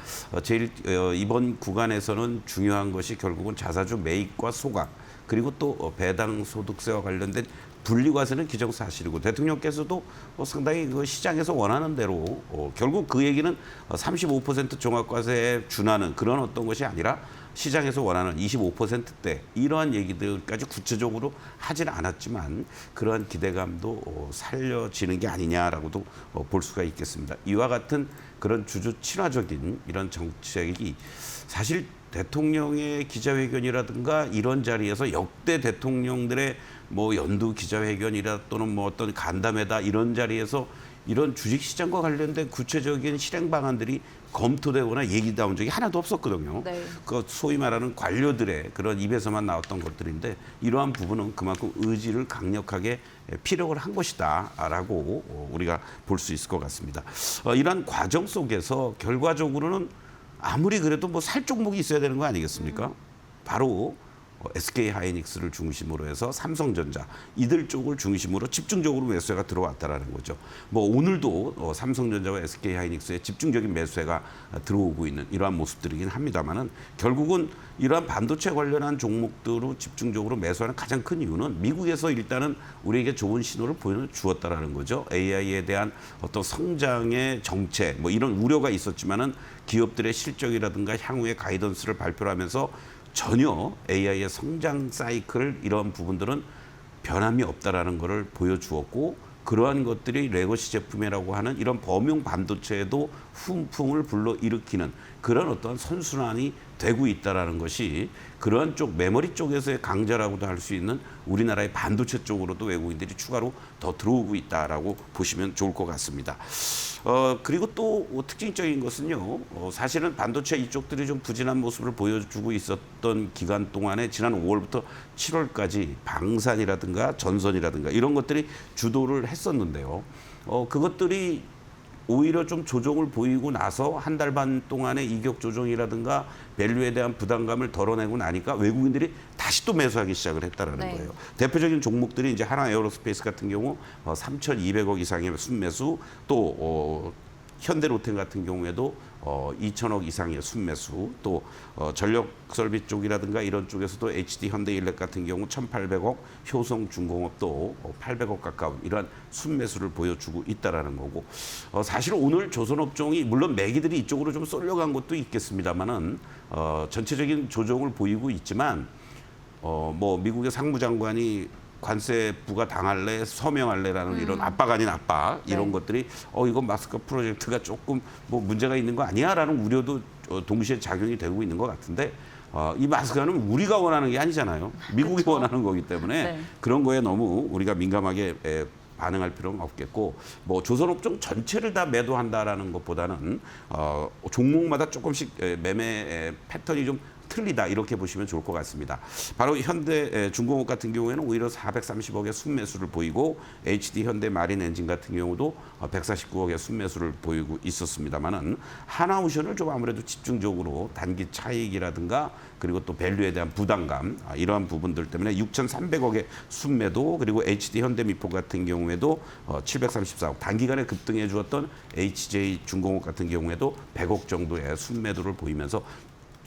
제일 이번 구간에서는 중요한 것이 결국은 자사주 매입과 소각 그리고 또 배당 소득세와 관련된 분리과세는 기정사실이고 대통령께서도 상당히 그 시장에서 원하는 대로 결국 그 얘기는 35% 종합과세에 준하는 그런 어떤 것이 아니라 시장에서 원하는 25%대 이러한 얘기들까지 구체적으로 하지는 않았지만 그러한 기대감도 살려지는 게 아니냐라고도 볼 수가 있겠습니다. 이와 같은 그런 주주 친화적인 이런 정책이 사실 대통령의 기자회견이라든가 이런 자리에서 역대 대통령들의 뭐 연두 기자회견이라 또는 뭐 어떤 간담회다 이런 자리에서 이런 주식시장과 관련된 구체적인 실행 방안들이 검토되거나 얘기 나온 적이 하나도 없었거든요. 네. 그 소위 말하는 관료들의 그런 입에서만 나왔던 것들인데 이러한 부분은 그만큼 의지를 강력하게 피력을 한 것이다라고 우리가 볼 수 있을 것 같습니다. 이러한 과정 속에서 결과적으로는 아무리 그래도 뭐 살 종목이 있어야 되는 거 아니겠습니까? 바로 SK 하이닉스를 중심으로 해서 삼성전자 이들 쪽을 중심으로 집중적으로 매수세가 들어왔다라는 거죠. 뭐 오늘도 삼성전자와 SK 하이닉스의 집중적인 매수세가 들어오고 있는 이러한 모습들이긴 합니다만은 결국은 이러한 반도체 관련한 종목들로 집중적으로 매수하는 가장 큰 이유는 미국에서 일단은 우리에게 좋은 신호를 보여주었다라는 거죠. AI에 대한 어떤 성장의 정체 뭐 이런 우려가 있었지만은 기업들의 실적이라든가 향후의 가이던스를 발표하면서 전혀 AI의 성장 사이클 이런 부분들은 변함이 없다라는 것을 보여주었고 그러한 것들이 레거시 제품이라고 하는 이런 범용 반도체에도 훈풍을 불러일으키는 그런 어떤 선순환이 되고 있다라는 것이 그러한 쪽 메모리 쪽에서의 강자라고도 할 수 있는 우리나라의 반도체 쪽으로도 외국인들이 추가로 더 들어오고 있다라고 보시면 좋을 것 같습니다. 그리고 또 특징적인 것은요. 사실은 반도체 이쪽들이 좀 부진한 모습을 보여주고 있었던 기간 동안에 지난 5월부터 7월까지 방산이라든가 전선이라든가 이런 것들이 주도를 했었는데요. 그것들이 오히려 좀 조정을 보이고 나서 한 달 반 동안의 이격 조정이라든가 밸류에 대한 부담감을 덜어내고 나니까 외국인들이 다시 또 매수하기 시작을 했다라는 네. 거예요. 대표적인 종목들이 이제 하나 에어로스페이스 같은 경우 3,200억 이상의 순매수 또 현대로템 같은 경우에도 2천억 이상의 순매수, 또 전력 설비 쪽이라든가 이런 쪽에서도 HD 현대일렉 같은 경우 1,800억, 효성중공업도 800억 가까운 이러한 순매수를 보여주고 있다라는 거고, 사실 오늘 조선업종이 물론 매기들이 이쪽으로 좀 쏠려간 것도 있겠습니다만은 전체적인 조정을 보이고 있지만 뭐 미국의 상무장관이 관세 부과 당할래 서명할래라는 이런 압박 아닌 압박 이런 네. 것들이 이건 마스크 프로젝트가 조금 뭐 문제가 있는 거 아니야라는 우려도 동시에 작용이 되고 있는 것 같은데 이 마스크는 우리가 원하는 게 아니잖아요. 미국이 그쵸. 원하는 거기 때문에 네. 그런 거에 너무 우리가 민감하게 반응할 필요는 없겠고, 뭐 조선업종 전체를 다 매도한다라는 것보다는 종목마다 조금씩 매매 패턴이 좀 틀리다 이렇게 보시면 좋을 것 같습니다. 바로 현대 중공업 같은 경우에는 오히려 430억의 순매수를 보이고, HD 현대 마린 엔진 같은 경우도 149억의 순매수를 보이고 있었습니다만은 하나오션을 좀 아무래도 집중적으로 단기 차익이라든가 그리고 또 밸류에 대한 부담감 이러한 부분들 때문에 6,300억의 순매도, 그리고 HD 현대미포 같은 경우에도 734억 단기간에 급등해 주었던 HJ 중공업 같은 경우에도 100억 정도의 순매도를 보이면서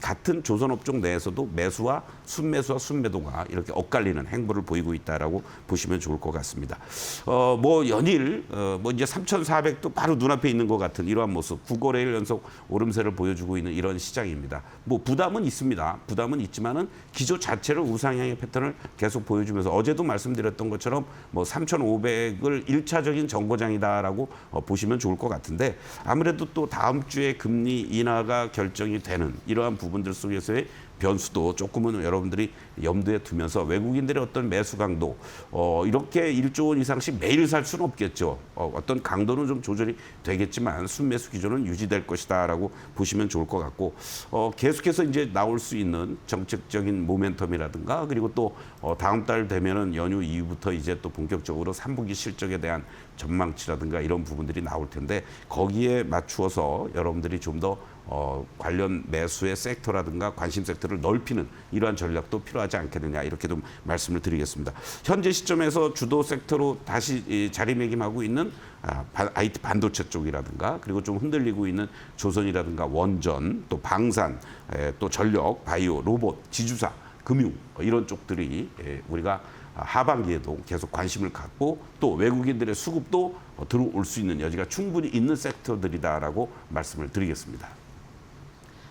같은 조선업종 내에서도 매수와 순매도가 이렇게 엇갈리는 행보를 보이고 있다라고 보시면 좋을 것 같습니다. 뭐 연일 뭐 이제 3,400도 바로 눈앞에 있는 것 같은 이러한 모습, 9거래일 연속 오름세를 보여주고 있는 이런 시장입니다. 뭐 부담은 있습니다. 부담은 있지만은 기조 자체를 우상향의 패턴을 계속 보여주면서 어제도 말씀드렸던 것처럼 뭐 3,500을 1차적인 정거장이다라고 보시면 좋을 것 같은데, 아무래도 또 다음 주에 금리 인하가 결정이 되는 이러한 부분들 속에서의 변수도 조금은 여러분들이 염두에 두면서 외국인들의 어떤 매수 강도 이렇게 1조 원 이상씩 매일 살 수는 없겠죠. 어떤 강도는 좀 조절이 되겠지만 순매수 기조는 유지될 것이다라고 보시면 좋을 것 같고, 계속해서 이제 나올 수 있는 정책적인 모멘텀이라든가 그리고 또 다음 달 되면은 연휴 이후부터 이제 또 본격적으로 3분기 실적에 대한 전망치라든가 이런 부분들이 나올 텐데, 거기에 맞추어서 여러분들이 좀 더 관련 매수의 섹터라든가 관심 섹터를 넓히는 이러한 전략도 필요하지 않겠느냐 이렇게 좀 말씀을 드리겠습니다. 현재 시점에서 주도 섹터로 다시 자리매김하고 있는 IT 반도체 쪽이라든가 그리고 좀 흔들리고 있는 조선이라든가 원전, 또 방산, 또 전력, 바이오, 로봇, 지주사, 금융 이런 쪽들이 우리가 하반기에도 계속 관심을 갖고 또 외국인들의 수급도 들어올 수 있는 여지가 충분히 있는 섹터들이다라고 말씀을 드리겠습니다.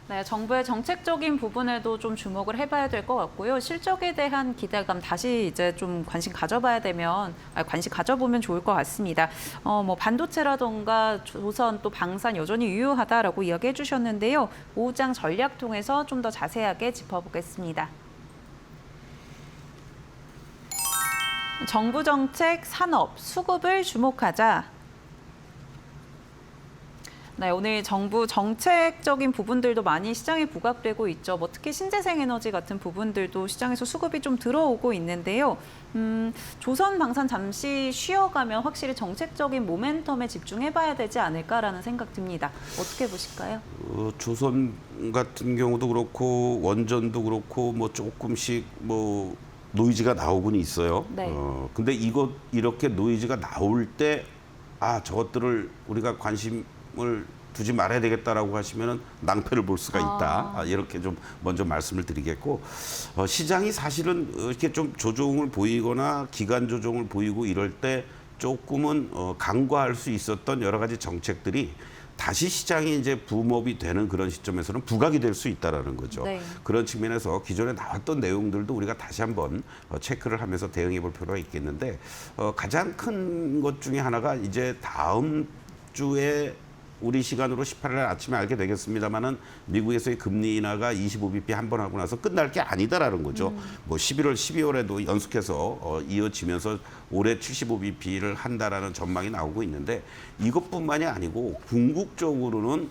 네, 정부의 정책적인 부분에도 좀 주목을 해봐야 될 것 같고요. 실적에 대한 기대감 다시 이제 좀 관심 가져보면 좋을 것 같습니다. 뭐 반도체라던가 조선 또 방산 여전히 유효하다라고 이야기해 주셨는데요. 오후장 전략 통해서 좀 더 자세하게 짚어보겠습니다. 정부 정책, 산업, 수급을 주목하자. 네, 오늘 정부 정책적인 부분들도 많이 시장에 부각되고 있죠. 뭐 특히 신재생 에너지 같은 부분들도 시장에서 수급이 좀 들어오고 있는데요. 조선 방산 잠시 쉬어가면 확실히 정책적인 모멘텀에 집중해봐야 되지 않을까라는 생각 듭니다. 어떻게 보실까요? 조선 같은 경우도 그렇고 원전도 그렇고 뭐 조금씩 뭐 노이즈가 나오곤 있어요. 네. 근데 이렇게 노이즈가 나올 때 저것들을 우리가 관심을 두지 말아야 되겠다라고 하시면은 낭패를 볼 수가 있다. 이렇게 좀 먼저 말씀을 드리겠고, 시장이 사실은 이렇게 좀 조정을 보이거나 기간 조정을 보이고 이럴 때 조금은 간과할 수 있었던 여러 가지 정책들이 다시 시장이 이제 붐업이 되는 그런 시점에서는 부각이 될 수 있다라는 거죠. 네. 그런 측면에서 기존에 나왔던 내용들도 우리가 다시 한번 체크를 하면서 대응해 볼 필요가 있겠는데, 가장 큰 것 중에 하나가 이제 다음 주에 우리 시간으로 18일 아침에 알게 되겠습니다만은 미국에서의 금리 인하가 25bp 한 번 하고 나서 끝날 게 아니다라는 거죠. 뭐 11월, 12월에도 연속해서 이어지면서 올해 75bp를 한다라는 전망이 나오고 있는데, 이것뿐만이 아니고 궁극적으로는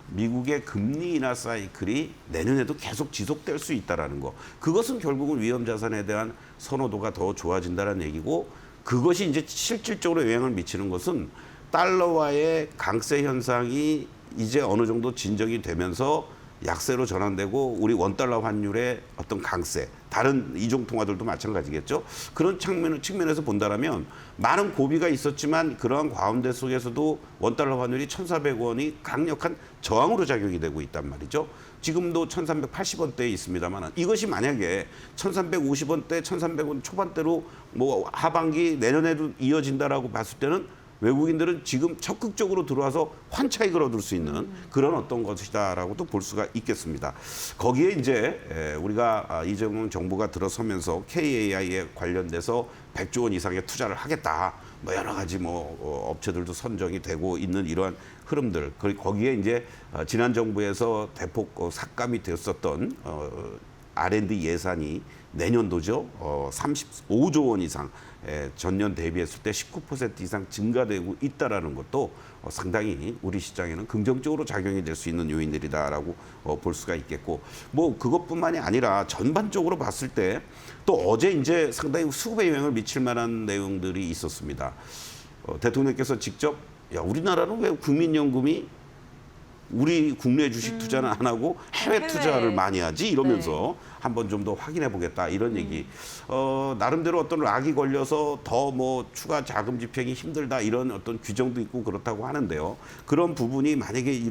미국의 금리 인하 사이클이 내년에도 계속 지속될 수 있다라는 거. 그것은 결국은 위험 자산에 대한 선호도가 더 좋아진다는 얘기고, 그것이 이제 실질적으로 영향을 미치는 것은 달러와의 강세 현상이 이제 어느 정도 진정이 되면서 약세로 전환되고 우리 원달러 환율의 어떤 강세, 다른 이종 통화들도 마찬가지겠죠. 그런 측면에서 본다라면 많은 고비가 있었지만 그러한 가운데 속에서도 원달러 환율이 1,400원이 강력한 저항으로 작용이 되고 있단 말이죠. 지금도 1,380원대에 있습니다만 이것이 만약에 1,350원대, 1,300원 초반대로 뭐 하반기 내년에도 이어진다라고 봤을 때는 외국인들은 지금 적극적으로 들어와서 환차익을 얻을 수 있는 그런 어떤 것이다라고도 볼 수가 있겠습니다. 거기에 이제 우리가 이재명 정부가 들어서면서 KAI에 관련돼서 100조 원 이상의 투자를 하겠다. 뭐 여러 가지 뭐 업체들도 선정이 되고 있는 이러한 흐름들. 거기에 이제 지난 정부에서 대폭 삭감이 되었었던 R&D 예산이 내년도죠. 35조 원 이상 전년 대비했을 때 19% 이상 증가되고 있다라는 것도 상당히 우리 시장에는 긍정적으로 작용이 될 수 있는 요인들이다라고 볼 수가 있겠고 뭐 그것뿐만이 아니라 전반적으로 봤을 때 또 어제 이제 상당히 수급에 영향을 미칠 만한 내용들이 있었습니다. 대통령께서 직접 야 우리나라는 왜 국민연금이 우리 국내 주식 투자는 안 하고 해외 투자를 많이 하지 이러면서 한번 좀 더 확인해 보겠다 이런 얘기. 나름대로 어떤 락이 걸려서 더 뭐 추가 자금 집행이 힘들다 이런 어떤 규정도 있고 그렇다고 하는데요. 그런 부분이 만약에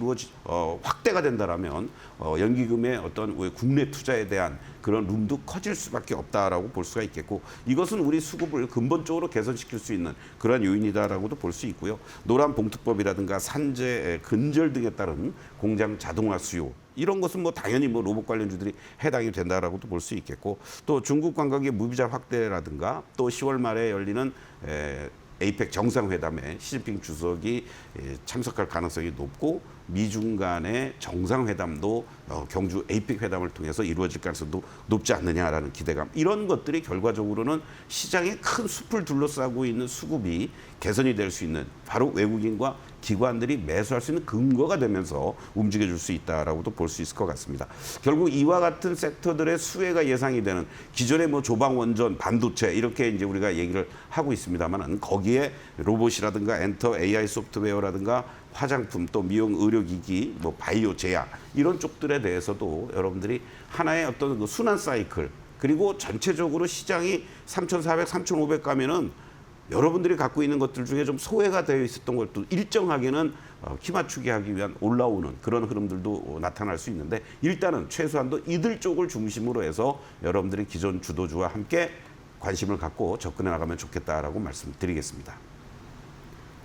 확대가 된다라면 연기금의 어떤 국내 투자에 대한 그런 룸도 커질 수밖에 없다라고 볼 수가 있겠고 이것은 우리 수급을 근본적으로 개선시킬 수 있는 그런 요인이다라고도 볼 수 있고요. 노란 봉투법이라든가 산재, 근절 등에 따른 공장 자동화 수요 이런 것은 뭐 당연히 뭐 로봇 관련주들이 해당이 된다라고도 볼 수 있겠고 또 중국 관광의 무비자 확대라든가 또 10월 말에 열리는 에이펙 정상회담에 시진핑 주석이 참석할 가능성이 높고 미중 간의 정상회담도 경주 에이펙 회담을 통해서 이루어질 가능성도 높지 않느냐라는 기대감. 이런 것들이 결과적으로는 시장에 큰 숲을 둘러싸고 있는 수급이 개선이 될 수 있는 바로 외국인과 기관들이 매수할 수 있는 근거가 되면서 움직여줄 수 있다라고도 볼 수 있을 것 같습니다. 결국 이와 같은 섹터들의 수혜가 예상이 되는 기존의 뭐 조방원전, 반도체 이렇게 이제 우리가 얘기를 하고 있습니다만은 거기에 로봇이라든가 엔터, AI 소프트웨어라든가 화장품 또 미용 의료기기, 뭐 바이오 제약 이런 쪽들에 대해서도 여러분들이 하나의 어떤 그 순환 사이클 그리고 전체적으로 시장이 3,400, 3,500 가면은 여러분들이 갖고 있는 것들 중에 좀 소외가 되어 있었던 것도 일정하게는 키 맞추기 하기 위한 올라오는 그런 흐름들도 나타날 수 있는데 일단은 최소한도 이들 쪽을 중심으로 해서 여러분들이 기존 주도주와 함께 관심을 갖고 접근해 나가면 좋겠다라고 말씀드리겠습니다.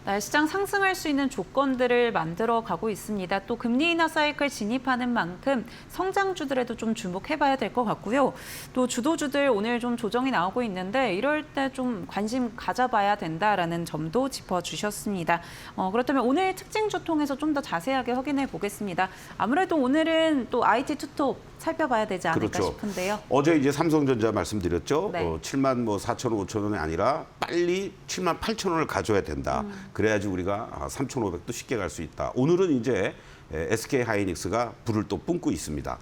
날시장 상승할 수 있는 조건들을 만들어 가고 있습니다. 또 금리 인하 사이클 진입하는 만큼 성장주들에도 좀 주목해봐야 될 것 같고요. 또 주도주들 오늘 좀 조정이 나오고 있는데 이럴 때 좀 관심 가져봐야 된다라는 점도 짚어주셨습니다. 그렇다면 오늘 특징주 통해서 좀 더 자세하게 확인해 보겠습니다. 아무래도 오늘은 또 IT 투톱 살펴봐야 되지 않을까 그렇죠. 싶은데요. 어제 이제 삼성전자 말씀드렸죠. 네. 7만 뭐 4천 5천 원이 아니라 빨리 7만 8천 원을 가져야 된다. 그래야지 우리가 3,500도 쉽게 갈 수 있다. 오늘은 이제 SK 하이닉스가 불을 또 뿜고 있습니다.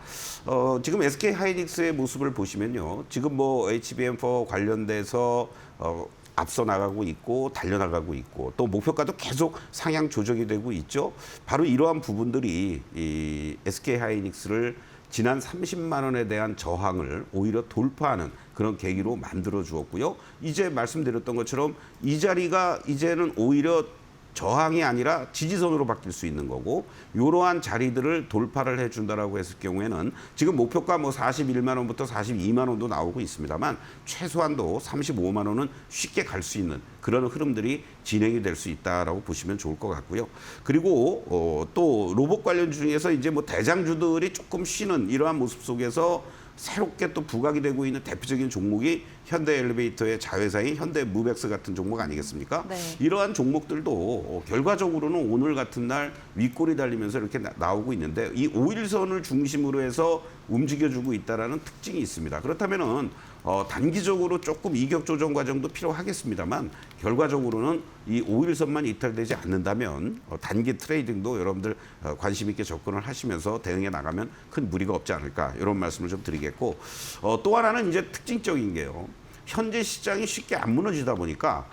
지금 SK 하이닉스의 모습을 보시면요. 지금 뭐 HBM4 관련돼서 앞서 나가고 있고 달려나가고 있고 또 목표가도 계속 상향 조정이 되고 있죠. 바로 이러한 부분들이 이 SK 하이닉스를 지난 30만 원에 대한 저항을 오히려 돌파하는 그런 계기로 만들어 주었고요. 이제 말씀드렸던 것처럼 이 자리가 이제는 오히려 저항이 아니라 지지선으로 바뀔 수 있는 거고 이러한 자리들을 돌파를 해준다라고 했을 경우에는 지금 목표가 뭐 41만 원부터 42만 원도 나오고 있습니다만 최소한도 35만 원은 쉽게 갈 수 있는 그런 흐름들이 진행이 될 수 있다라고 보시면 좋을 것 같고요. 그리고 또 로봇 관련 중에서 이제 뭐 대장주들이 조금 쉬는 이러한 모습 속에서 새롭게 또 부각이 되고 있는 대표적인 종목이 현대엘리베이터의 자회사인 현대무벡스 같은 종목 아니겠습니까? 네. 이러한 종목들도 결과적으로는 오늘 같은 날 윗골이 달리면서 이렇게 나오고 있는데 이 5일선을 중심으로 해서 움직여주고 있다는 특징이 있습니다. 그렇다면은 단기적으로 조금 이격 조정 과정도 필요하겠습니다만 결과적으로는 이 5일선만 이탈되지 않는다면 단기 트레이딩도 여러분들 관심 있게 접근을 하시면서 대응해 나가면 큰 무리가 없지 않을까 이런 말씀을 좀 드리겠고 또 하나는 이제 특징적인 게요. 현재 시장이 쉽게 안 무너지다 보니까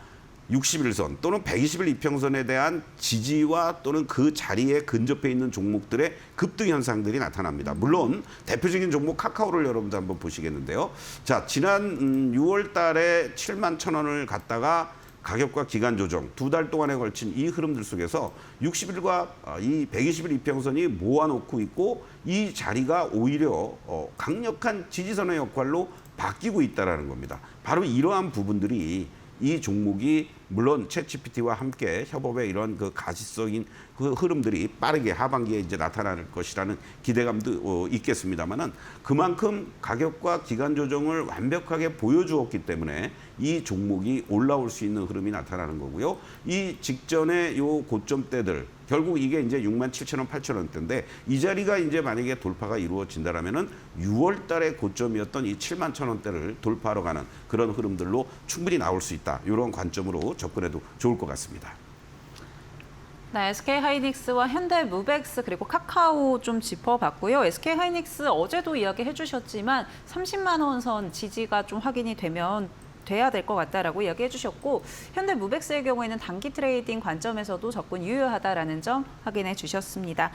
61선 또는 120일 이평선에 대한 지지와 또는 그 자리에 근접해 있는 종목들의 급등 현상들이 나타납니다. 물론 대표적인 종목 카카오를 여러분들 한번 보시겠는데요. 자, 지난 6월 달에 7만 1,000원을 갔다가 가격과 기간 조정 2달 동안에 걸친 이 흐름들 속에서 60일과 이 120일 이평선이 모아놓고 있고 이 자리가 오히려 강력한 지지선의 역할로 바뀌고 있다는 겁니다. 바로 이러한 부분들이 이 종목이 물론 챗GPT와 함께 협업의 이런 그 가시적인 그 흐름들이 빠르게 하반기에 이제 나타날 것이라는 기대감도 있겠습니다만은 그만큼 가격과 기간 조정을 완벽하게 보여주었기 때문에 이 종목이 올라올 수 있는 흐름이 나타나는 거고요. 이 직전에 요 고점대들 결국 이게 이제 67,000원, 8,000원대인데 이 자리가 이제 만약에 돌파가 이루어진다라면은 6월 달에 고점이었던 이 71,000원대를 돌파하러 가는 그런 흐름들로 충분히 나올 수 있다. 이런 관점으로 접근해도 좋을 것 같습니다. 네, SK하이닉스와 현대무벡스 그리고 카카오 좀 짚어봤고요. SK하이닉스 어제도 이야기해 주셨지만 30만 원 선 지지가 좀 확인이 돼야 될 것 같다라고 이야기해 주셨고 현대무벡스의 경우에는 단기 트레이딩 관점에서도 접근 유효하다라는 점 확인해 주셨습니다.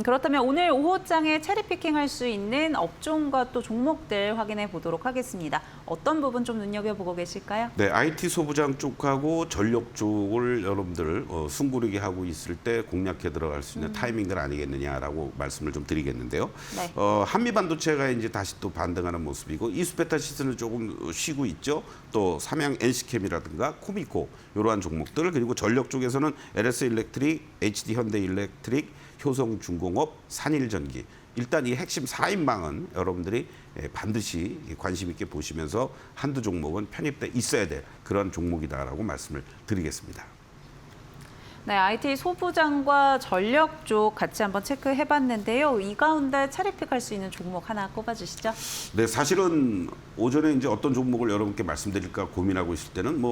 그렇다면 오늘 오후장에 체리피킹할 수 있는 업종과 또 종목들 확인해 보도록 하겠습니다. 어떤 부분 좀 눈여겨보고 계실까요? 네, IT 소부장 쪽하고 전력 쪽을 여러분들 숨고르게 하고 있을 때 공략해 들어갈 수 있는 타이밍들 아니겠느냐라고 말씀을 좀 드리겠는데요. 네. 한미반도체가 이제 다시 또 반등하는 모습이고 이수페타 시스는 조금 쉬고 있죠. 또 삼양 NC캠이라든가 코미코 이러한 종목들 그리고 전력 쪽에서는 LS 일렉트릭, HD 현대 일렉트릭, 효성중공업, 산일전기 일단 이 핵심 4인방은 여러분들이 반드시 관심 있게 보시면서 한두 종목은 편입돼 있어야 될 그런 종목이다라고 말씀을 드리겠습니다. 네, IT 소부장과 전력 쪽 같이 한번 체크해봤는데요. 이 가운데 체리픽할 수 있는 종목 하나 꼽아주시죠. 네, 사실은 오전에 이제 어떤 종목을 여러분께 말씀드릴까 고민하고 있을 때는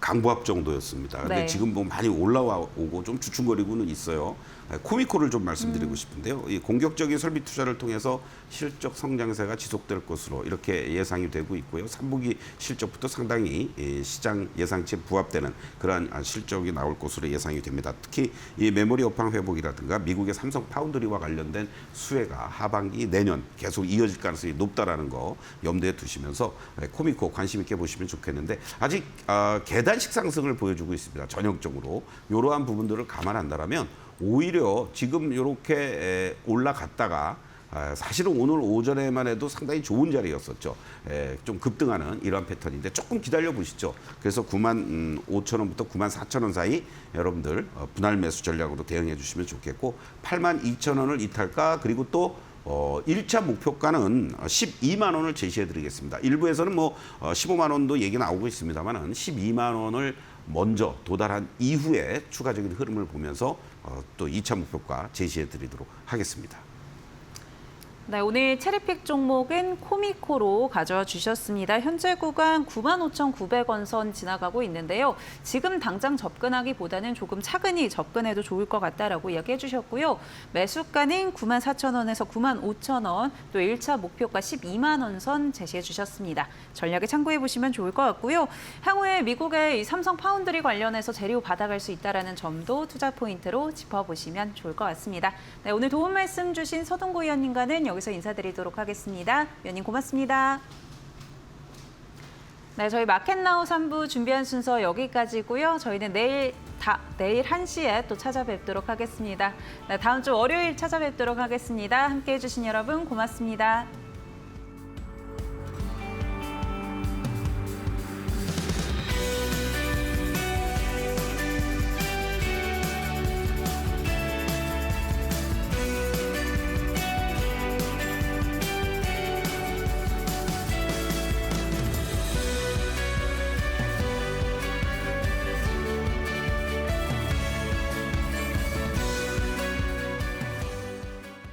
강보합 정도였습니다. 근데 네. 지금 많이 올라오고 좀 주춤거리고는 있어요. 코미코를 좀 말씀드리고 싶은데요. 이 공격적인 설비 투자를 통해서 실적 성장세가 지속될 것으로 이렇게 예상이 되고 있고요. 3분기 실적부터 상당히 시장 예상치에 부합되는 그러한 실적이 나올 것으로 예상이 됩니다. 특히 이 메모리 업황 회복이라든가 미국의 삼성 파운드리와 관련된 수혜가 하반기 내년 계속 이어질 가능성이 높다라는 거 염두에 두시면서 코미코 관심 있게 보시면 좋겠는데 아직 계단식 상승을 보여주고 있습니다. 전형적으로 이러한 부분들을 감안한다라면 오히려 지금 이렇게 올라갔다가 사실은 오늘 오전에만 해도 상당히 좋은 자리였었죠. 좀 급등하는 이러한 패턴인데 조금 기다려 보시죠. 그래서 95,000원부터 94,000원 사이 여러분들 분할 매수 전략으로 대응해 주시면 좋겠고 82,000원을 이탈가 그리고 또 1차 목표가는 12만 원을 제시해 드리겠습니다. 일부에서는 15만 원도 얘기 나오고 있습니다만 12만 원을 먼저 도달한 이후에 추가적인 흐름을 보면서 또 2차 목표가 제시해 드리도록 하겠습니다. 네, 오늘 체리픽 종목은 코미코로 가져와 주셨습니다. 현재 구간 95,900원 선 지나가고 있는데요. 지금 당장 접근하기보다는 조금 차근히 접근해도 좋을 것 같다라고 이야기해 주셨고요. 매수가는 94,000원에서 95,000원, 또 1차 목표가 12만 원 선 제시해 주셨습니다. 전략에 참고해 보시면 좋을 것 같고요. 향후에 미국의 이 삼성 파운드리 관련해서 재료 받아갈 수 있다는 점도 투자 포인트로 짚어보시면 좋을 것 같습니다. 네, 오늘 도움 말씀 주신 서동구 위원님과는 여기서 인사드리도록 하겠습니다. 위원님 고맙습니다. 네, 저희 마켓나우 3부 준비한 순서 여기까지고요. 저희는 내일 1시에 또 찾아뵙도록 하겠습니다. 네, 다음 주 월요일 찾아뵙도록 하겠습니다. 함께해 주신 여러분 고맙습니다.